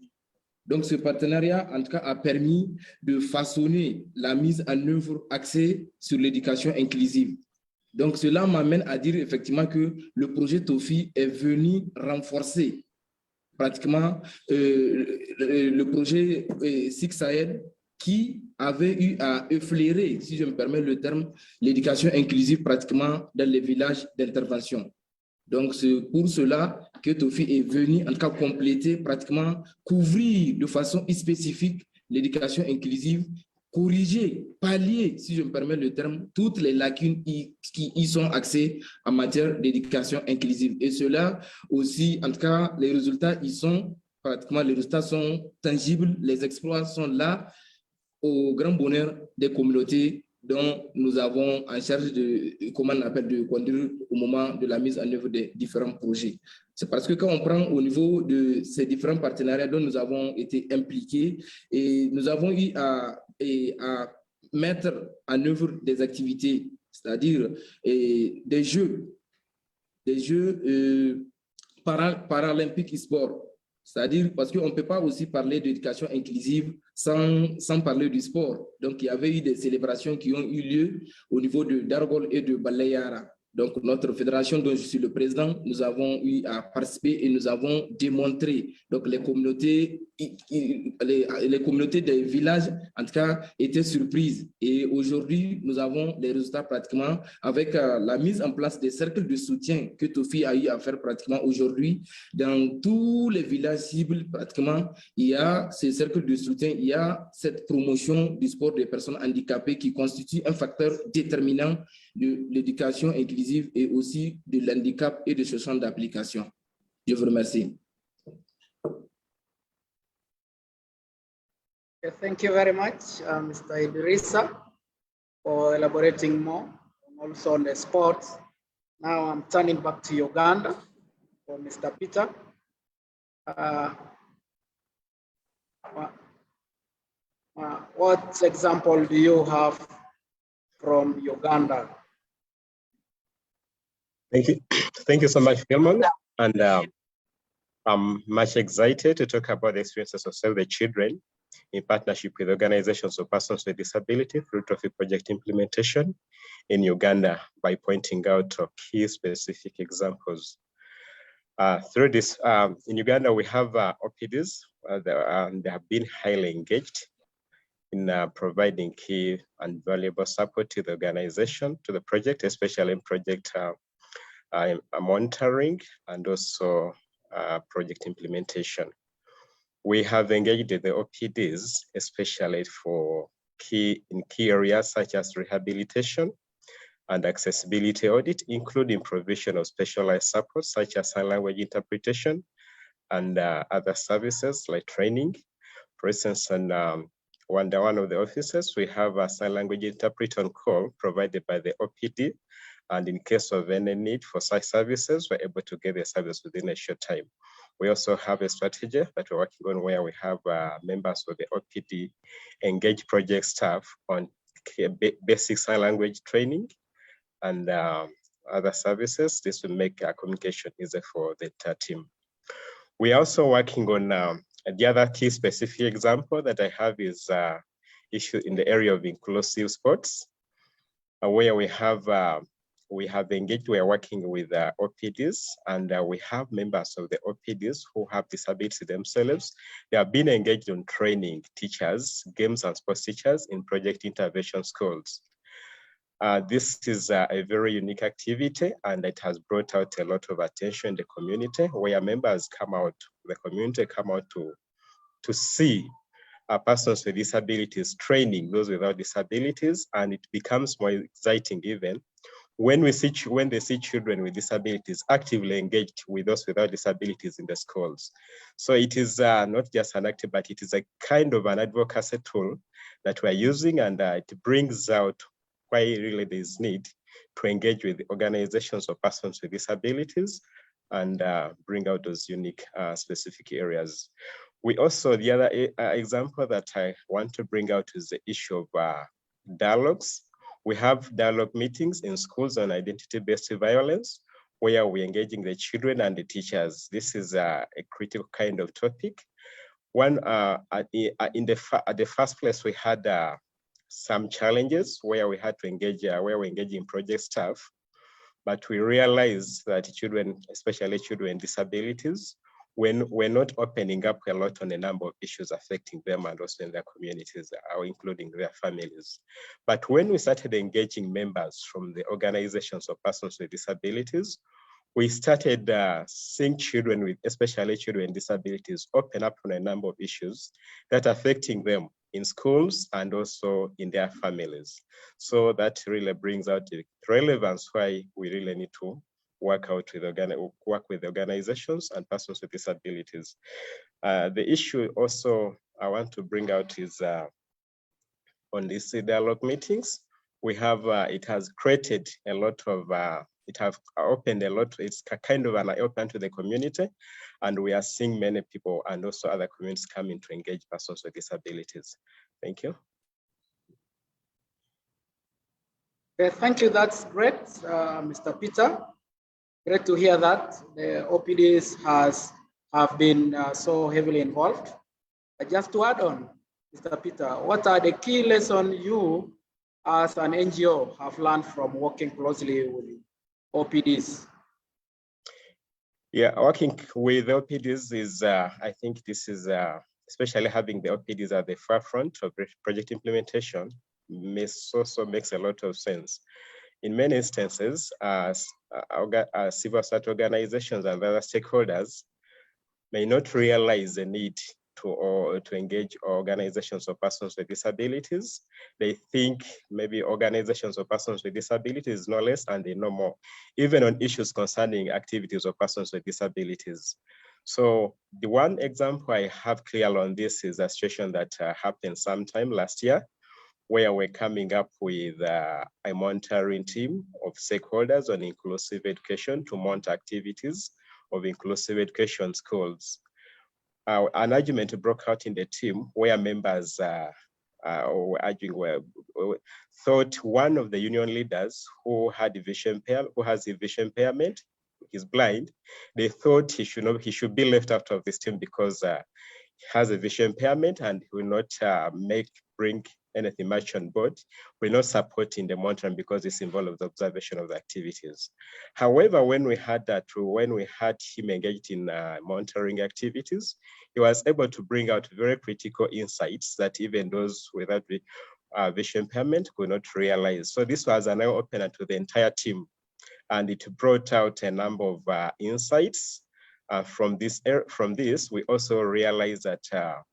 Donc, ce partenariat, en tout cas, a permis de façonner la mise en œuvre axée sur l'éducation inclusive. Donc, cela m'amène à dire effectivement que le projet TOFI est venu renforcer pratiquement le projet Six Sahel qui avait eu à effleurer, si je me permets le terme, l'éducation inclusive pratiquement dans les villages d'intervention. Donc, c'est pour cela que Tofi est venu, en tout cas, compléter, pratiquement couvrir de façon spécifique l'éducation inclusive, corriger, pallier, si je me permets le terme, toutes les lacunes qui y sont axées en matière d'éducation inclusive. Et cela aussi, en tout cas, les résultats, pratiquement, les résultats sont tangibles, les exploits sont là, au grand bonheur des communautés dont nous avons en charge de, comment on appelle, de conduire au moment de la mise en œuvre des différents projets. C'est parce que quand on prend au niveau de ces différents partenariats dont nous avons été impliqués, et nous avons eu à mettre en œuvre des activités, c'est-à-dire des jeux paralympiques et sport. C'est-à-dire parce qu'on ne peut pas aussi parler d'éducation inclusive sans parler du sport. Donc, il y avait eu des célébrations qui ont eu lieu au niveau de Dargol et de Balayara. Donc, notre fédération dont je suis le président, nous avons eu à participer et nous avons démontré. Donc, les communautés des villages, en tout cas, étaient surprises. Et aujourd'hui, nous avons les résultats pratiquement avec la mise en place des cercles de soutien que Tofi a eu à faire pratiquement aujourd'hui. Dans tous les villages cibles, pratiquement, il y a ces cercles de soutien, il y a cette promotion du sport des personnes handicapées qui constitue un facteur déterminant de l'éducation inclusive et aussi de l'handicap et de ce champ d'application. Je vous remercie. Thank you very much, Mr. Idrissa, for elaborating more, also on the sports. Now I'm turning back to Uganda for Mr. Peter. What example do you have from Uganda? Thank you so much, Gilman. And I'm much excited to talk about the experiences of Save the Children in partnership with organizations of persons with disability through Trophy project implementation in Uganda by pointing out key specific examples. Through this, in Uganda, we have OPDs. They have been highly engaged in providing key and valuable support to the organization, to the project, especially in project monitoring and also project implementation. We have engaged the OPDs, especially for key areas such as rehabilitation and accessibility audit, including provision of specialized support such as sign language interpretation and other services like training. For instance, under one of the offices, we have a sign language interpreter on call provided by the OPD. And in case of any need for such services, we're able to get the service within a short time. We also have a strategy that we're working on where we have members of the OPD engage project staff on basic sign language training and other services. This will make communication easier for the team. We are also working on the other key specific example that I have is issue in the area of inclusive sports, where we have engaged, we are working with OPDs, and we have members of the OPDs who have disabilities themselves. They have been engaged in training teachers, games and sports teachers in project intervention schools. This is a very unique activity, and it has brought out a lot of attention in the community, where members come out, the community come out to see persons with disabilities training those without disabilities, and it becomes more exciting even when they see children with disabilities actively engaged with those without disabilities in the schools. So it is not just an active, but it is a kind of an advocacy tool that we're using, and it brings out why really there is need to engage with organizations of persons with disabilities and bring out those unique specific areas. We also, the other example that I want to bring out is the issue of dialogues. We have dialogue meetings in schools on identity-based violence, where we're engaging the children and the teachers. This is a critical kind of topic. One, at the first place, we had some challenges where we had to engage, where we're engaging project staff, but we realized that children, especially children with disabilities, we're not opening up a lot on a number of issues affecting them and also in their communities, or including their families. But when we started engaging members from the organizations of persons with disabilities, we started seeing children with, especially children with disabilities, open up on a number of issues that are affecting them in schools and also in their families. So that really brings out the relevance why we really need to work with organizations and persons with disabilities. The issue also I want to bring out is on these dialogue meetings, we have, it has created a lot of, it has opened a lot, it's kind of an eye-opener to the community, and we are seeing many people and also other communities coming to engage persons with disabilities. Thank you. Okay, thank you, that's great, Mr. Peter. Great to hear that the OPDs have been so heavily involved. Just to add on, Mr. Peter, what are the key lessons you as an NGO have learned from working closely with OPDs? Yeah, working with OPDs is, I think this is, especially having the OPDs at the forefront of project implementation, also makes a lot of sense. In many instances, civil society organizations and other stakeholders may not realize the need to engage organizations of persons with disabilities. They think maybe organizations of persons with disabilities know less and they know more, even on issues concerning activities of persons with disabilities. So the one example I have clear on this is a situation that happened sometime last year, where we're coming up with a monitoring team of stakeholders on inclusive education to monitor activities of inclusive education schools. An argument broke out in the team where members were arguing, thought one of the union leaders who has a vision impairment, he's blind, they thought he should be left out of this team because he has a vision impairment and will not bring anything much on board. We're not supporting the monitoring because it's involved with the observation of the activities. However, when we had him engaged in monitoring activities, he was able to bring out very critical insights that even those without vision impairment could not realize. So this was an eye-opener to the entire team, and it brought out a number of insights. From this, we also realized that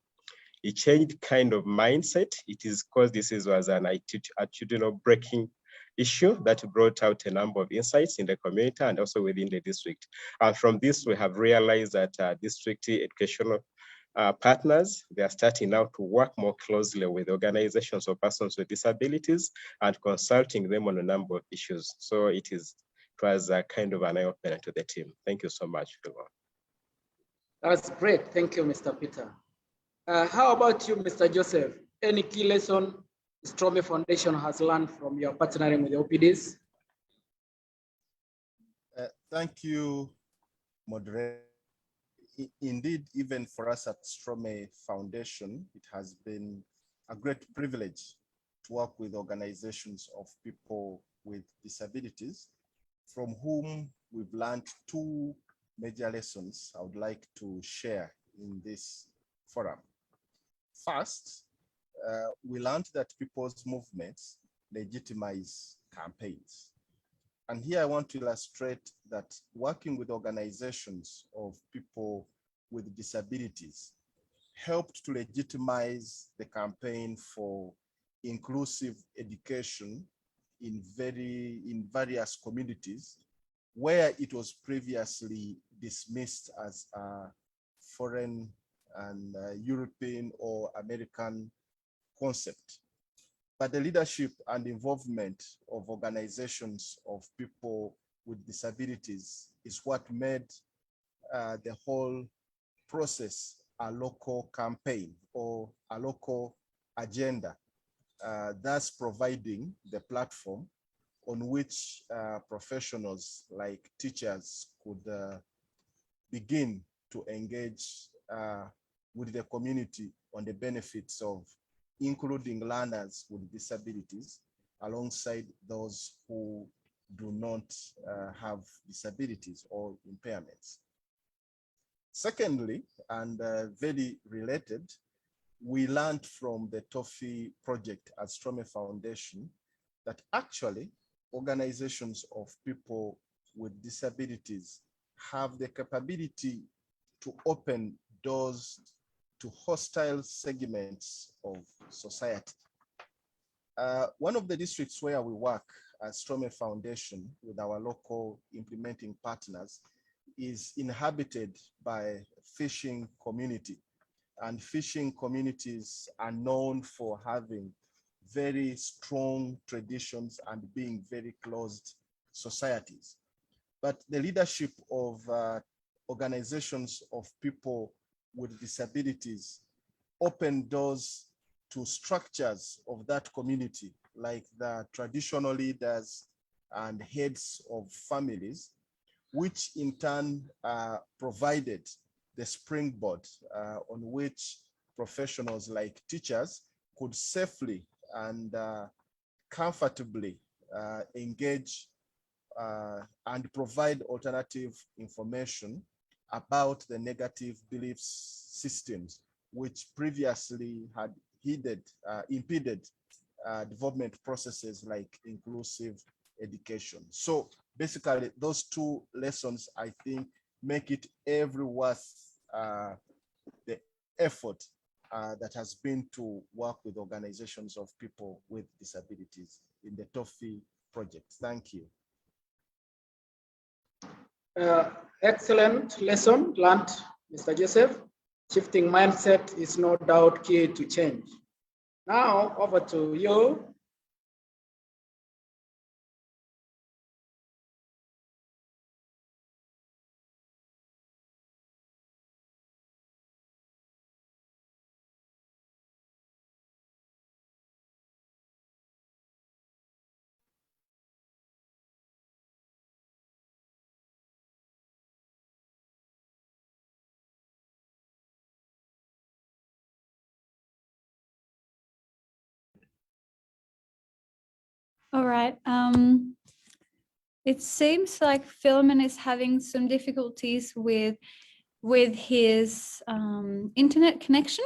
it changed kind of mindset. It is because this was an attitudinal breaking issue that brought out a number of insights in the community and also within the district. And from this, we have realized that district educational partners, they are starting now to work more closely with organizations of persons with disabilities and consulting them on a number of issues. So it was a kind of an eye-opener to the team. Thank you so much, Phil. That's great. Thank you, Mr. Peter. How about you, Mr. Joseph? Any key lesson Strome Foundation has learned from your partnering with the OPDs? Thank you, moderator. Indeed, even for us at Strome Foundation, it has been a great privilege to work with organizations of people with disabilities, from whom we've learned two major lessons I would like to share in this forum. First, we learned that people's movements legitimize campaigns. And here I want to illustrate that working with organizations of people with disabilities helped to legitimize the campaign for inclusive education in various communities where it was previously dismissed as a foreign and European or American concept. But the leadership and involvement of organizations of people with disabilities is what made the whole process a local campaign or a local agenda, thus providing the platform on which professionals like teachers could begin to engage with the community on the benefits of including learners with disabilities alongside those who do not have disabilities or impairments. Secondly, and very related, we learned from the TOFI project at Strome Foundation that actually organizations of people with disabilities have the capability to open doors to hostile segments of society. One of the districts where we work at Strome Foundation with our local implementing partners is inhabited by a fishing community. And fishing communities are known for having very strong traditions and being very closed societies. But the leadership of organizations of people with disabilities open doors to structures of that community, like the traditional leaders and heads of families, which in turn provided the springboard on which professionals like teachers could safely and comfortably engage and provide alternative information about the negative belief systems which previously had impeded development processes like inclusive education. So basically, those two lessons, I think, make it every worth the effort that has been to work with organizations of people with disabilities in the TOFI project. Thank you. Excellent lesson learned, Mr. Joseph. Shifting mindset is no doubt key to change. Now over to you. All right. It seems like Philemon is having some difficulties with his internet connection.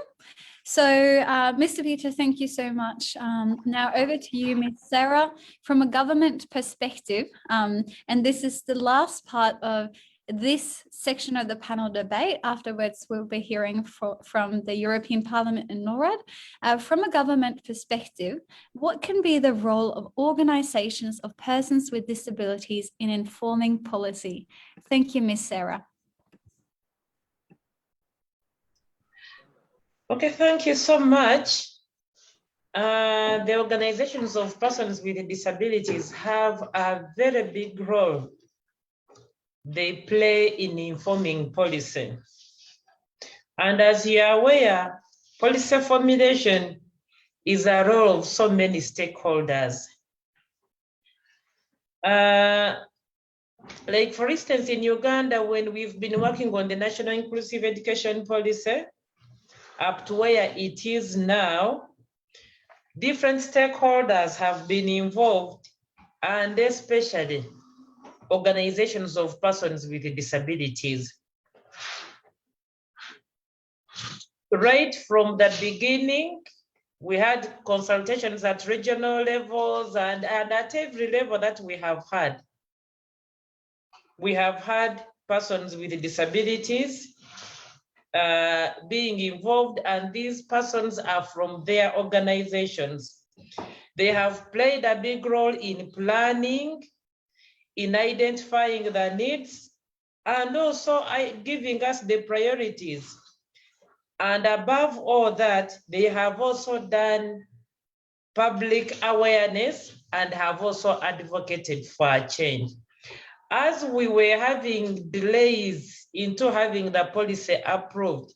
So, Mr. Peter, thank you so much. Now over to you, Ms. Sarah, from a government perspective, and this is the last part of this section of the panel debate. Afterwards, we'll be hearing from the European Parliament and NORAD. From a government perspective, what can be the role of organisations of persons with disabilities in informing policy? Thank you, Ms. Sarah. Okay, thank you so much. The organizations of persons with disabilities have a very big role they play in informing policy. And as you are aware, policy formulation is a role of so many stakeholders. Like for instance, in Uganda, when we've been working on the National Inclusive Education Policy, up to where it is now, different stakeholders have been involved, and especially organizations of persons with disabilities. Right from the beginning, we had consultations at regional levels and at every level that we have had. We have had persons with disabilities being involved, and these persons are from their organizations. They have played a big role in planning, in identifying the needs, and also giving us the priorities. And above all that, they have also done public awareness and have also advocated for a change. As we were having delays into having the policy approved,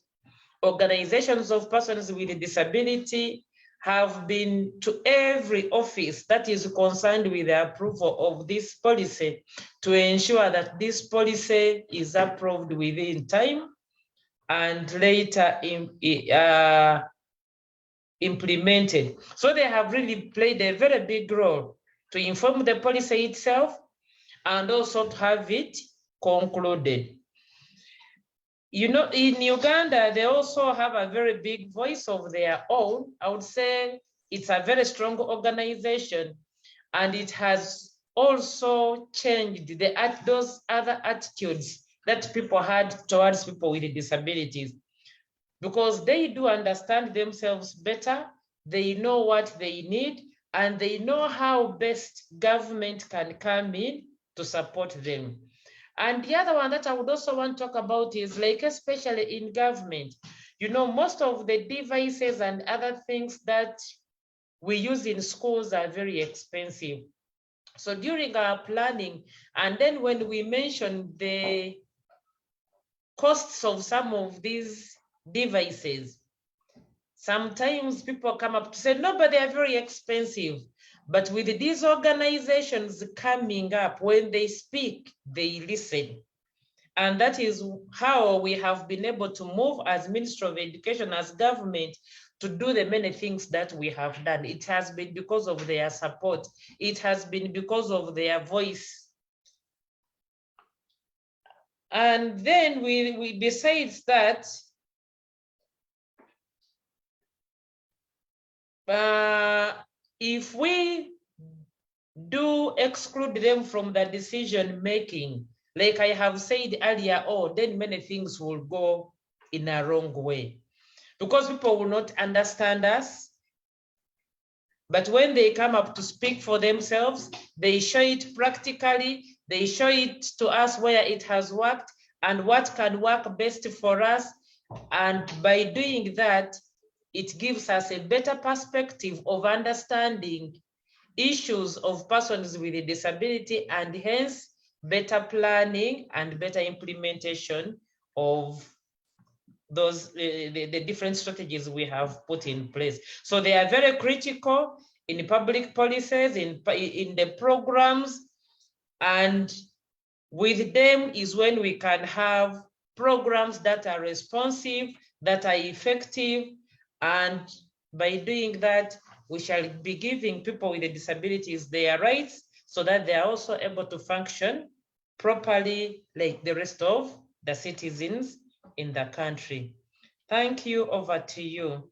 organizations of persons with a disability have been to every office that is concerned with the approval of this policy to ensure that this policy is approved within time and later implemented. So they have really played a very big role to inform the policy itself and also to have it concluded. You know, in Uganda, they also have a very big voice of their own. I would say it's a very strong organization, and it has also changed those other attitudes that people had towards people with disabilities, because they do understand themselves better, they know what they need, and they know how best government can come in to support them. And the other one that I would also want to talk about is, like, especially in government, you know, most of the devices and other things that we use in schools are very expensive. So during our planning, and then when we mention the costs of some of these devices, sometimes people come up to say, no, but they are very expensive. But with these organizations coming up, when they speak, they listen. And that is how we have been able to move as Ministry of Education, as government, to do the many things that we have done. It has been because of their support. It has been because of their voice. And then we besides that, if we do exclude them from the decision making, like I have said earlier, then many things will go in a wrong way, because people will not understand us. But when they come up to speak for themselves, they show it practically, they show it to us where it has worked and what can work best for us. And by doing that, it gives us a better perspective of understanding issues of persons with a disability, and hence better planning and better implementation of those the different strategies we have put in place. So they are very critical in public policies, in the programs, and with them is when we can have programs that are responsive, that are effective, and by doing that, we shall be giving people with disabilities their rights so that they are also able to function properly like the rest of the citizens in the country. Thank you. Over to you.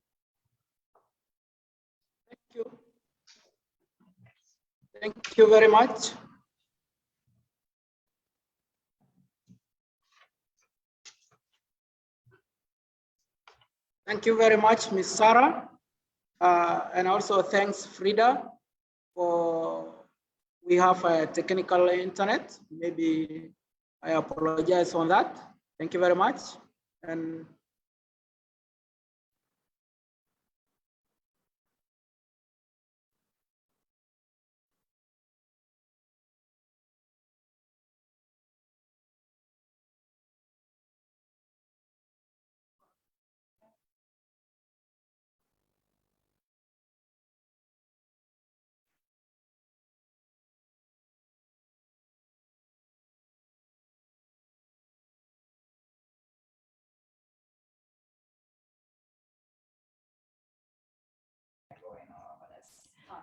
Thank you. Thank you very much. Thank you very much, Ms. Sarah. And also thanks, Frida, for we have a technical internet. Maybe I apologize on that. Thank you very much. And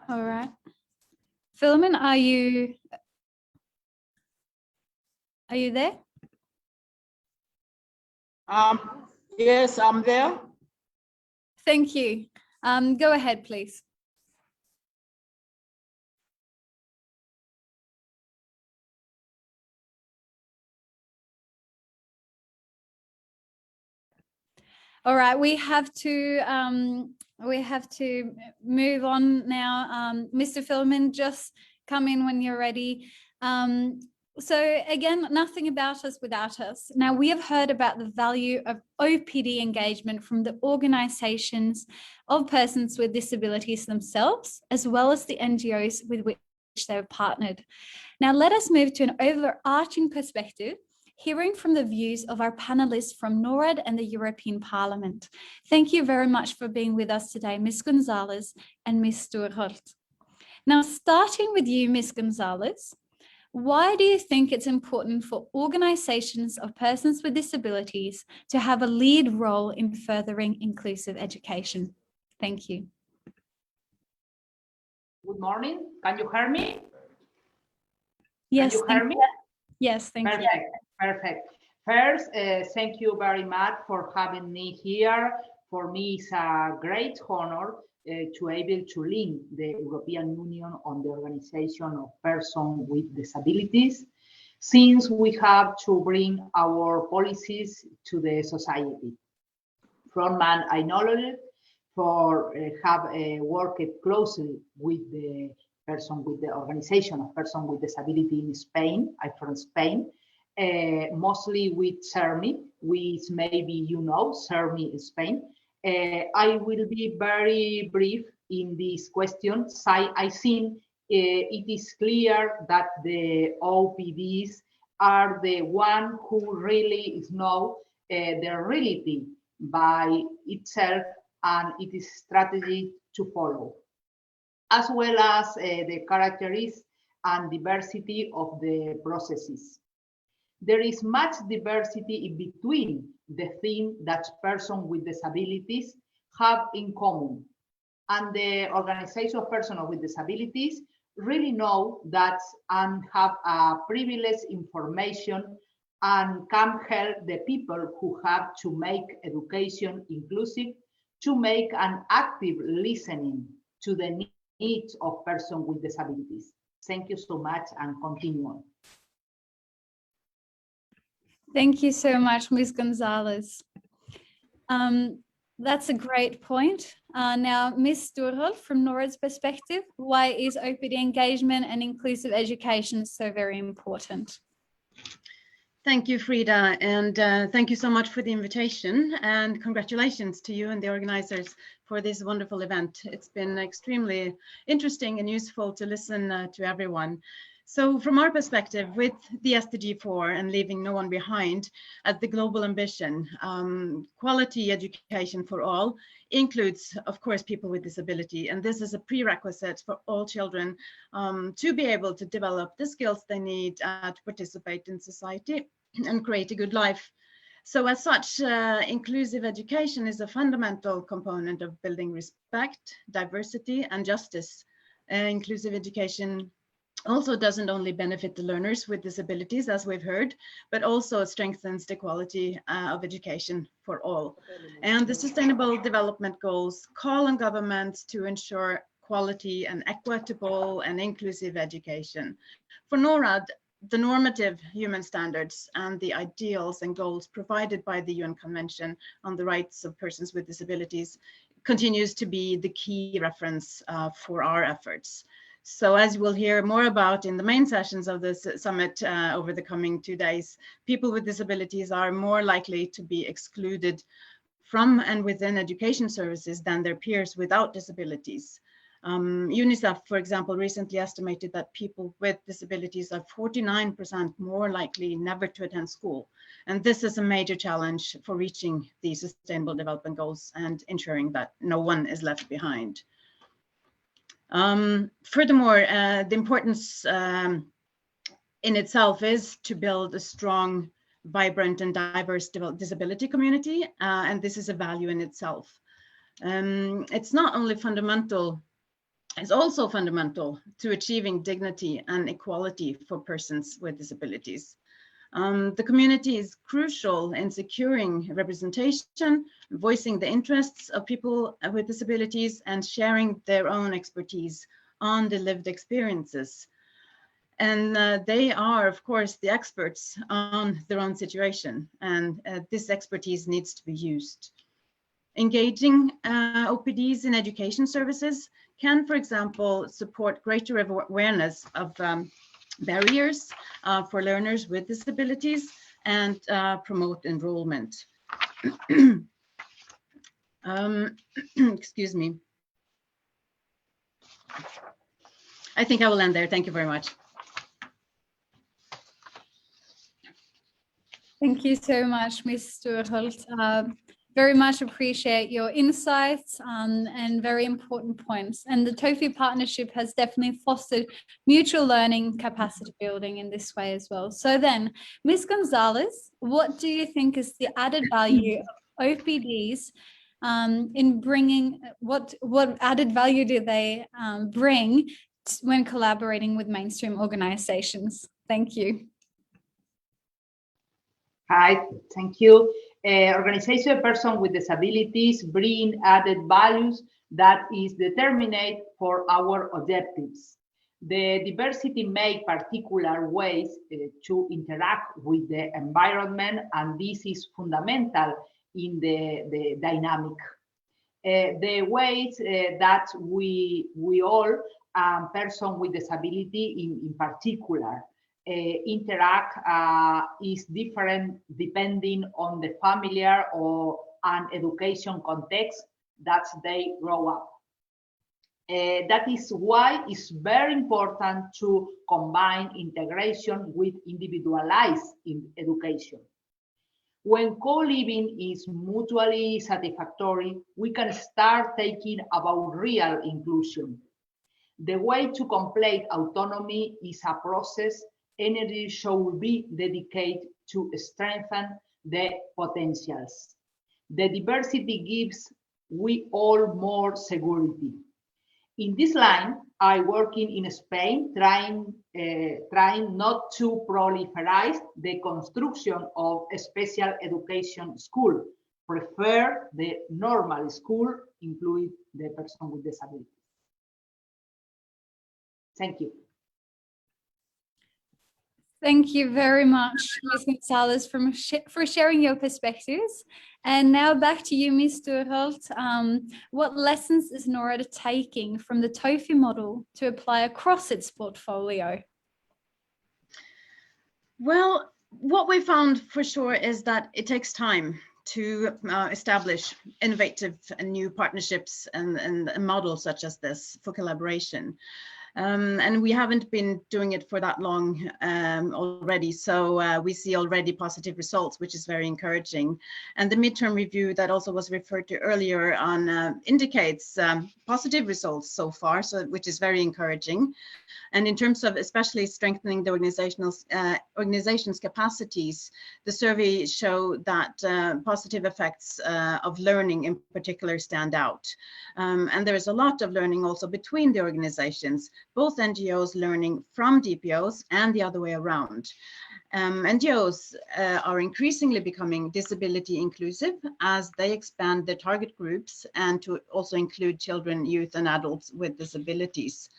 All right. Philemon, are you there? yes, I'm there. Thank you. Go ahead, please. All right, we have to move on now. Mr. Philemon, just come in when you're ready. So again, nothing about us without us. Now, we have heard about the value of OPD engagement from the organisations of persons with disabilities themselves, as well as the NGOs with which they've partnered. Now, let us move to an overarching perspective, hearing from the views of our panelists from NORAD and the European Parliament. Thank you very much for being with us today, Ms. Gonzalez and Ms. Stewart-Holt. Now, starting with you, Ms. Gonzalez, why do you think it's important for organisations of persons with disabilities to have a lead role in furthering inclusive education? Thank you. Good morning. Can you hear me? Yes. Can you hear me? Yes, thank you. Perfect. First, thank you very much for having me here. For me, it's a great honor to able to link the European Union on the organization of persons with disabilities, since we have to bring our policies to the society. From my knowledge, for have worked closely with the person with the organization of persons with disability in Spain. I'm from Spain, mostly with CERMI, which maybe you know, CERMI in Spain. I will be very brief in this question. I think it is clear that the OPDs are the one who really know the reality by itself and its strategy to follow, as well as the characteristics and diversity of the processes. There is much diversity in between the things that persons with disabilities have in common. And the organization of persons with disabilities really know that and have privileged information and can help the people who have to make education inclusive, to make an active listening to the needs of persons with disabilities. Thank you so much and continue on. Thank you so much, Ms. Gonzalez. That's a great point. Now, Ms. Sturhol, from NORAD's perspective, why is OPD engagement and inclusive education so very important? Thank you, Frida, and thank you so much for the invitation, and congratulations to you and the organizers for this wonderful event. It's been extremely interesting and useful to listen to everyone. So from our perspective, with the SDG 4 and leaving no one behind as the global ambition, quality education for all includes, of course, people with disability. And this is a prerequisite for all children to be able to develop the skills they need to participate in society and create a good life. So as such, inclusive education is a fundamental component of building respect, diversity, and justice. Inclusive education also doesn't only benefit the learners with disabilities, as we've heard, but also strengthens the quality of education for all. And the Sustainable Development Goals call on governments to ensure quality and equitable and inclusive education. For NORAD, the normative human standards and the ideals and goals provided by the UN Convention on the Rights of Persons with Disabilities continues to be the key reference for our efforts. So as we'll hear more about in the main sessions of this summit over the coming 2 days, people with disabilities are more likely to be excluded from and within education services than their peers without disabilities. UNICEF, for example, recently estimated that people with disabilities are 49% more likely never to attend school. And this is a major challenge for reaching the Sustainable Development Goals and ensuring that no one is left behind. Furthermore, the importance in itself is to build a strong, vibrant and diverse disability community, and this is a value in itself. It's not only fundamental, it's also fundamental to achieving dignity and equality for persons with disabilities. The community is crucial in securing representation, voicing the interests of people with disabilities, and sharing their own expertise on the lived experiences. And they are, of course, the experts on their own situation, and this expertise needs to be used. Engaging OPDs in education services can, for example, support greater awareness of barriers for learners with disabilities and promote enrollment. Excuse me. I think I will end there. Thank you very much. Thank you so much, Ms. Sturholt. Very much appreciate your insights and very important points. And the TOFI partnership has definitely fostered mutual learning, capacity building in this way as well. So then, Ms. Gonzalez, what do you think is the added value of OPDs in bringing, what added value do they bring when collaborating with mainstream organizations? Thank you. Hi, thank you. Organization of persons with disabilities bring added values that is determined for our objectives. The diversity make particular ways to interact with the environment, and this is fundamental in the dynamic. The ways that we all, person with disability in particular, interact is different depending on the familiar or an education context that they grow up. That is why it's very important to combine integration with individualized education. When co-living is mutually satisfactory, we can start thinking about real inclusion. The way to complete autonomy is a process. Energy should be dedicated to strengthen the potentials. The diversity gives we all more security. In this line, I working in Spain, trying not to proliferate the construction of a special education school. Prefer the normal school, including the person with disabilities. Thank you. Thank you very much, Ms. Gonzalez, for sharing your perspectives. And now back to you, Ms. Durholt. What lessons is NORAD taking from the TOFI model to apply across its portfolio? Well, what we found for sure is that it takes time to establish innovative and new partnerships and models such as this for collaboration. And we haven't been doing it for that long already, so we see already positive results, which is very encouraging. And the midterm review that also was referred to earlier on indicates positive results so far, which is very encouraging. And in terms of especially strengthening the organization's capacities, the survey showed that positive effects of learning in particular stand out. And there is a lot of learning also between the organizations, both NGOs learning from DPOs and the other way around. NGOs are increasingly becoming disability inclusive as they expand their target groups and to also include children, youth, and adults with disabilities.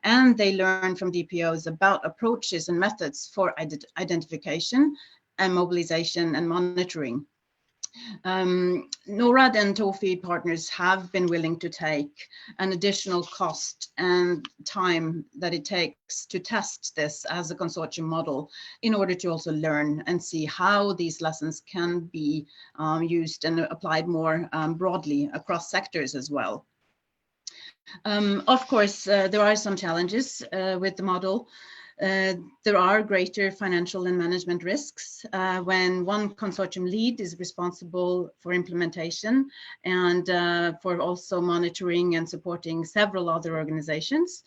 And they learn from DPOs about approaches and methods for identification and mobilization and monitoring. NORAD and TOFI partners have been willing to take an additional cost and time that it takes to test this as a consortium model in order to also learn and see how these lessons can be used and applied more broadly across sectors as well. Of course, there are some challenges with the model. There are greater financial and management risks when one consortium lead is responsible for implementation and for also monitoring and supporting several other organizations.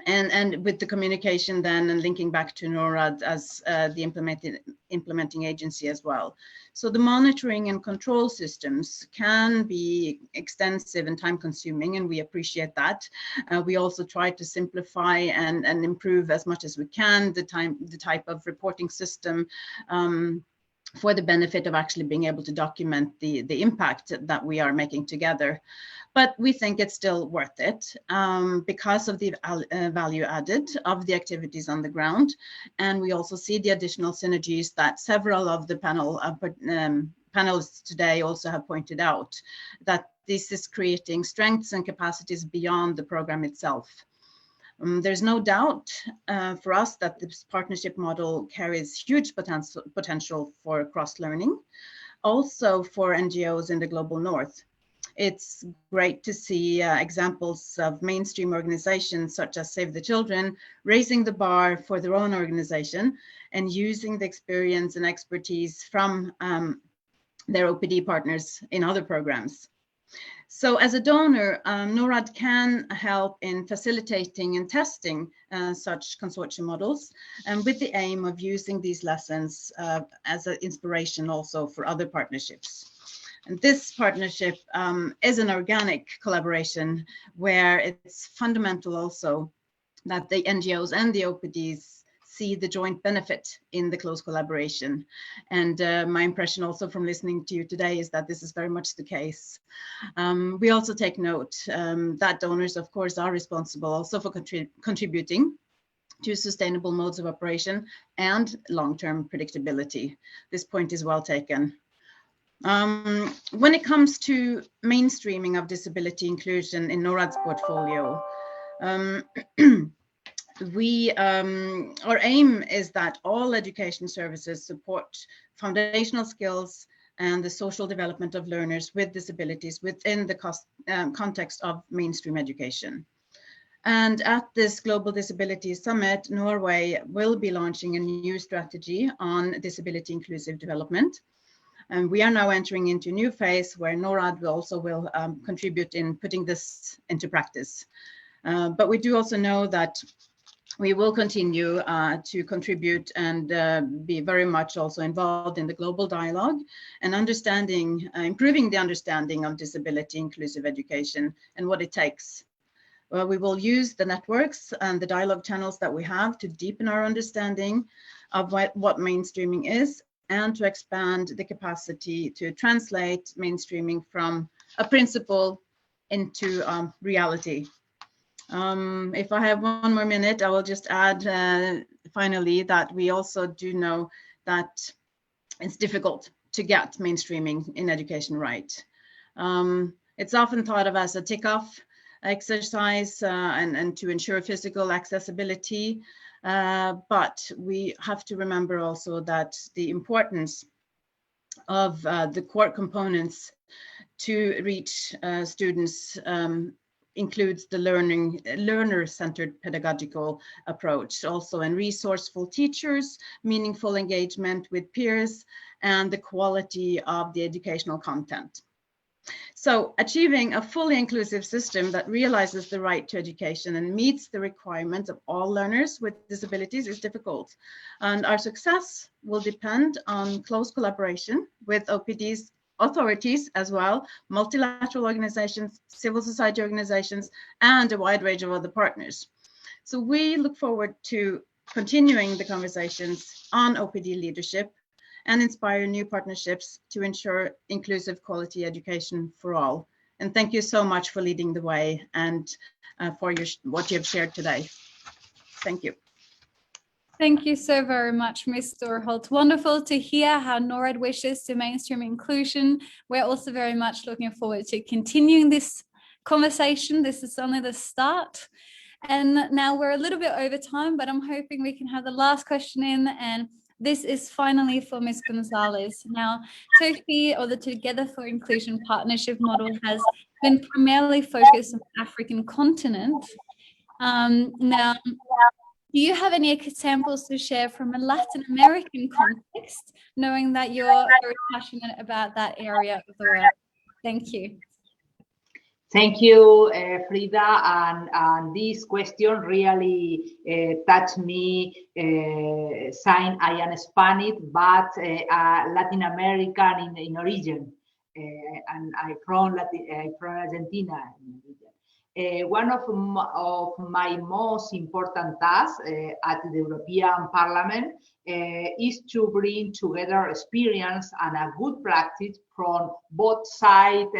And with the communication then and linking back to NORAD as the implementing agency as well. So the monitoring and control systems can be extensive and time consuming, and we appreciate that. We also try to simplify and improve as much as we can the type of reporting system for the benefit of actually being able to document the impact that we are making together. But we think it's still worth it because of the value added of the activities on the ground. And we also see the additional synergies that several of the panelists today also have pointed out, that this is creating strengths and capacities beyond the program itself. There's no doubt for us that this partnership model carries huge potential for cross-learning, also for NGOs in the global north. It's great to see examples of mainstream organizations such as Save the Children raising the bar for their own organization and using the experience and expertise from their OPD partners in other programs. So as a donor, NORAD can help in facilitating and testing such consortium models, and with the aim of using these lessons as an inspiration also for other partnerships. And this partnership is an organic collaboration where it's fundamental also that the NGOs and the OPDs see the joint benefit in the close collaboration. And my impression also from listening to you today is that this is very much the case. We also take note that donors, of course, are responsible also for contributing to sustainable modes of operation and long-term predictability. This point is well taken. When it comes to mainstreaming of disability inclusion in NORAD's portfolio, our aim is that all education services support foundational skills and the social development of learners with disabilities within the context of mainstream education. And at this Global Disability Summit, Norway will be launching a new strategy on disability inclusive development. And we are now entering into a new phase where NORAD will contribute in putting this into practice. But we do also know that we will continue to contribute and be very much also involved in the global dialogue and understanding, improving the understanding of disability inclusive education and what it takes. Well, we will use the networks and the dialogue channels that we have to deepen our understanding of what mainstreaming is and to expand the capacity to translate mainstreaming from a principle into reality. If I have one more minute, I will just add finally that we also do know that it's difficult to get mainstreaming in education right. It's often thought of as a tick-off exercise and to ensure physical accessibility. But we have to remember also that the importance of the core components to reach students includes the learner-centered pedagogical approach, also in resourceful teachers, meaningful engagement with peers, and the quality of the educational content. So achieving a fully inclusive system that realizes the right to education and meets the requirements of all learners with disabilities is difficult. And our success will depend on close collaboration with OPDs, authorities as well, multilateral organizations, civil society organizations, and a wide range of other partners. So we look forward to continuing the conversations on OPD leadership and inspire new partnerships to ensure inclusive quality education for all. And thank you so much for leading the way and for what you have shared today. Thank you. Thank you so very much, Ms. Storholt. Wonderful to hear how NORAD wishes to mainstream inclusion. We're also very much looking forward to continuing this conversation. This is only the start. And now we're a little bit over time, but I'm hoping we can have the last question in, and this is finally for Ms. Gonzalez. Now, TOFI, or the Together for Inclusion partnership model, has been primarily focused on the African continent. Now, do you have any examples to share from a Latin American context, knowing that you're very passionate about that area of the world? Thank you. Thank you, Frida, and this question really touched me, saying I am Spanish, but Latin American in origin, and I'm from Argentina. One of my most important tasks at the European Parliament is to bring together experience and a good practice from both sides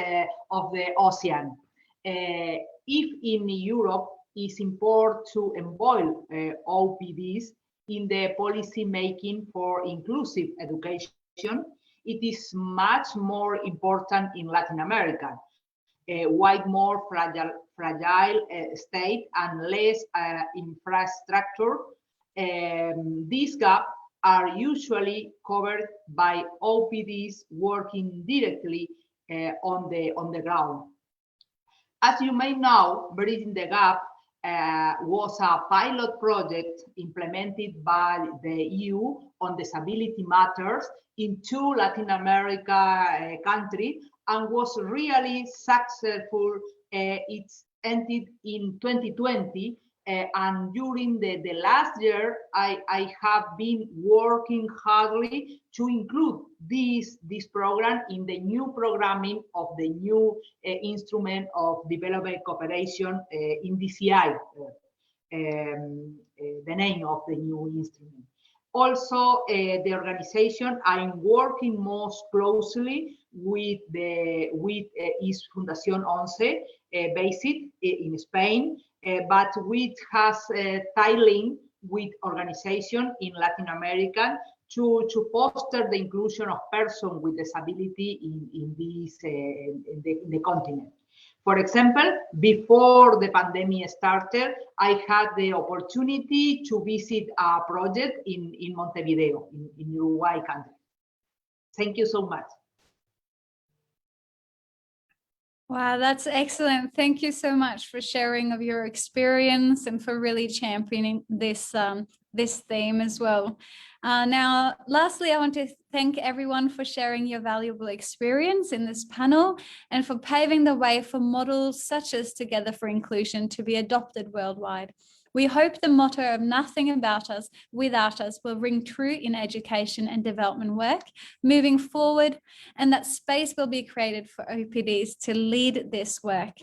of the ocean. If in Europe it's important to involve OPDs in the policy making for inclusive education, it is much more important in Latin America. Wide more fragile state and less infrastructure. These gaps are usually covered by OPDs working directly on the ground. As you may know, Bridging the Gap was a pilot project implemented by the EU on disability matters in 2 Latin America countries, and was really successful. It ended in 2020, and during the last year, I have been working hardly to include this program in the new programming of the new instrument of development cooperation in DCI. the name of the new instrument. Also, the organization are working most closely with is Fundación 11, based in Spain, but which has tie link with organization in Latin America to foster the inclusion of persons with disability in the continent. For example, before the pandemic started, I had the opportunity to visit a project in Montevideo, in Uruguay country. Thank you so much. Wow, that's excellent. Thank you so much for sharing of your experience and for really championing this this theme as well. Now, lastly, I want to thank everyone for sharing your valuable experience in this panel and for paving the way for models such as Together for Inclusion to be adopted worldwide. We hope the motto of nothing about us without us will ring true in education and development work moving forward, and that space will be created for OPDs to lead this work.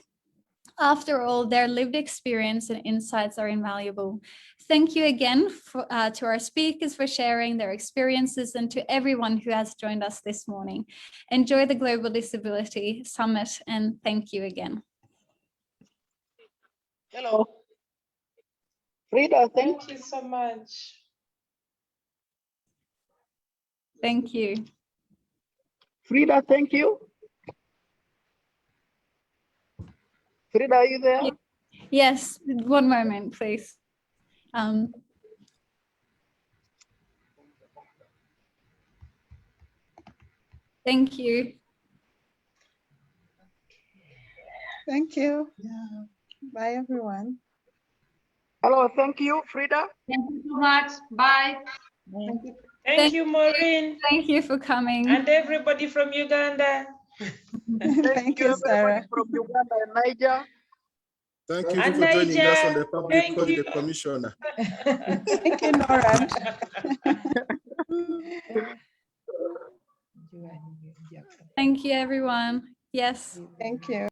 After all, their lived experience and insights are invaluable. Thank you again to our speakers for sharing their experiences and to everyone who has joined us this morning. Enjoy the Global Disability Summit and thank you again. Hello. Frida, thank you so much. Thank you. Frida, thank you. Frida, are you there? Yes, one moment, please. Thank you. Thank you. Yeah. Bye, everyone. Hello, thank you, Frida. Thank you so much. Bye. Thank you. Thank you, Maureen. Thank you for coming. And everybody from Uganda. Thank you, Sarah. From Uganda and Niger. Thank you for joining us on the Public Holiday Commissioner. Thank you, Nora. Thank you, everyone. Yes. Thank you.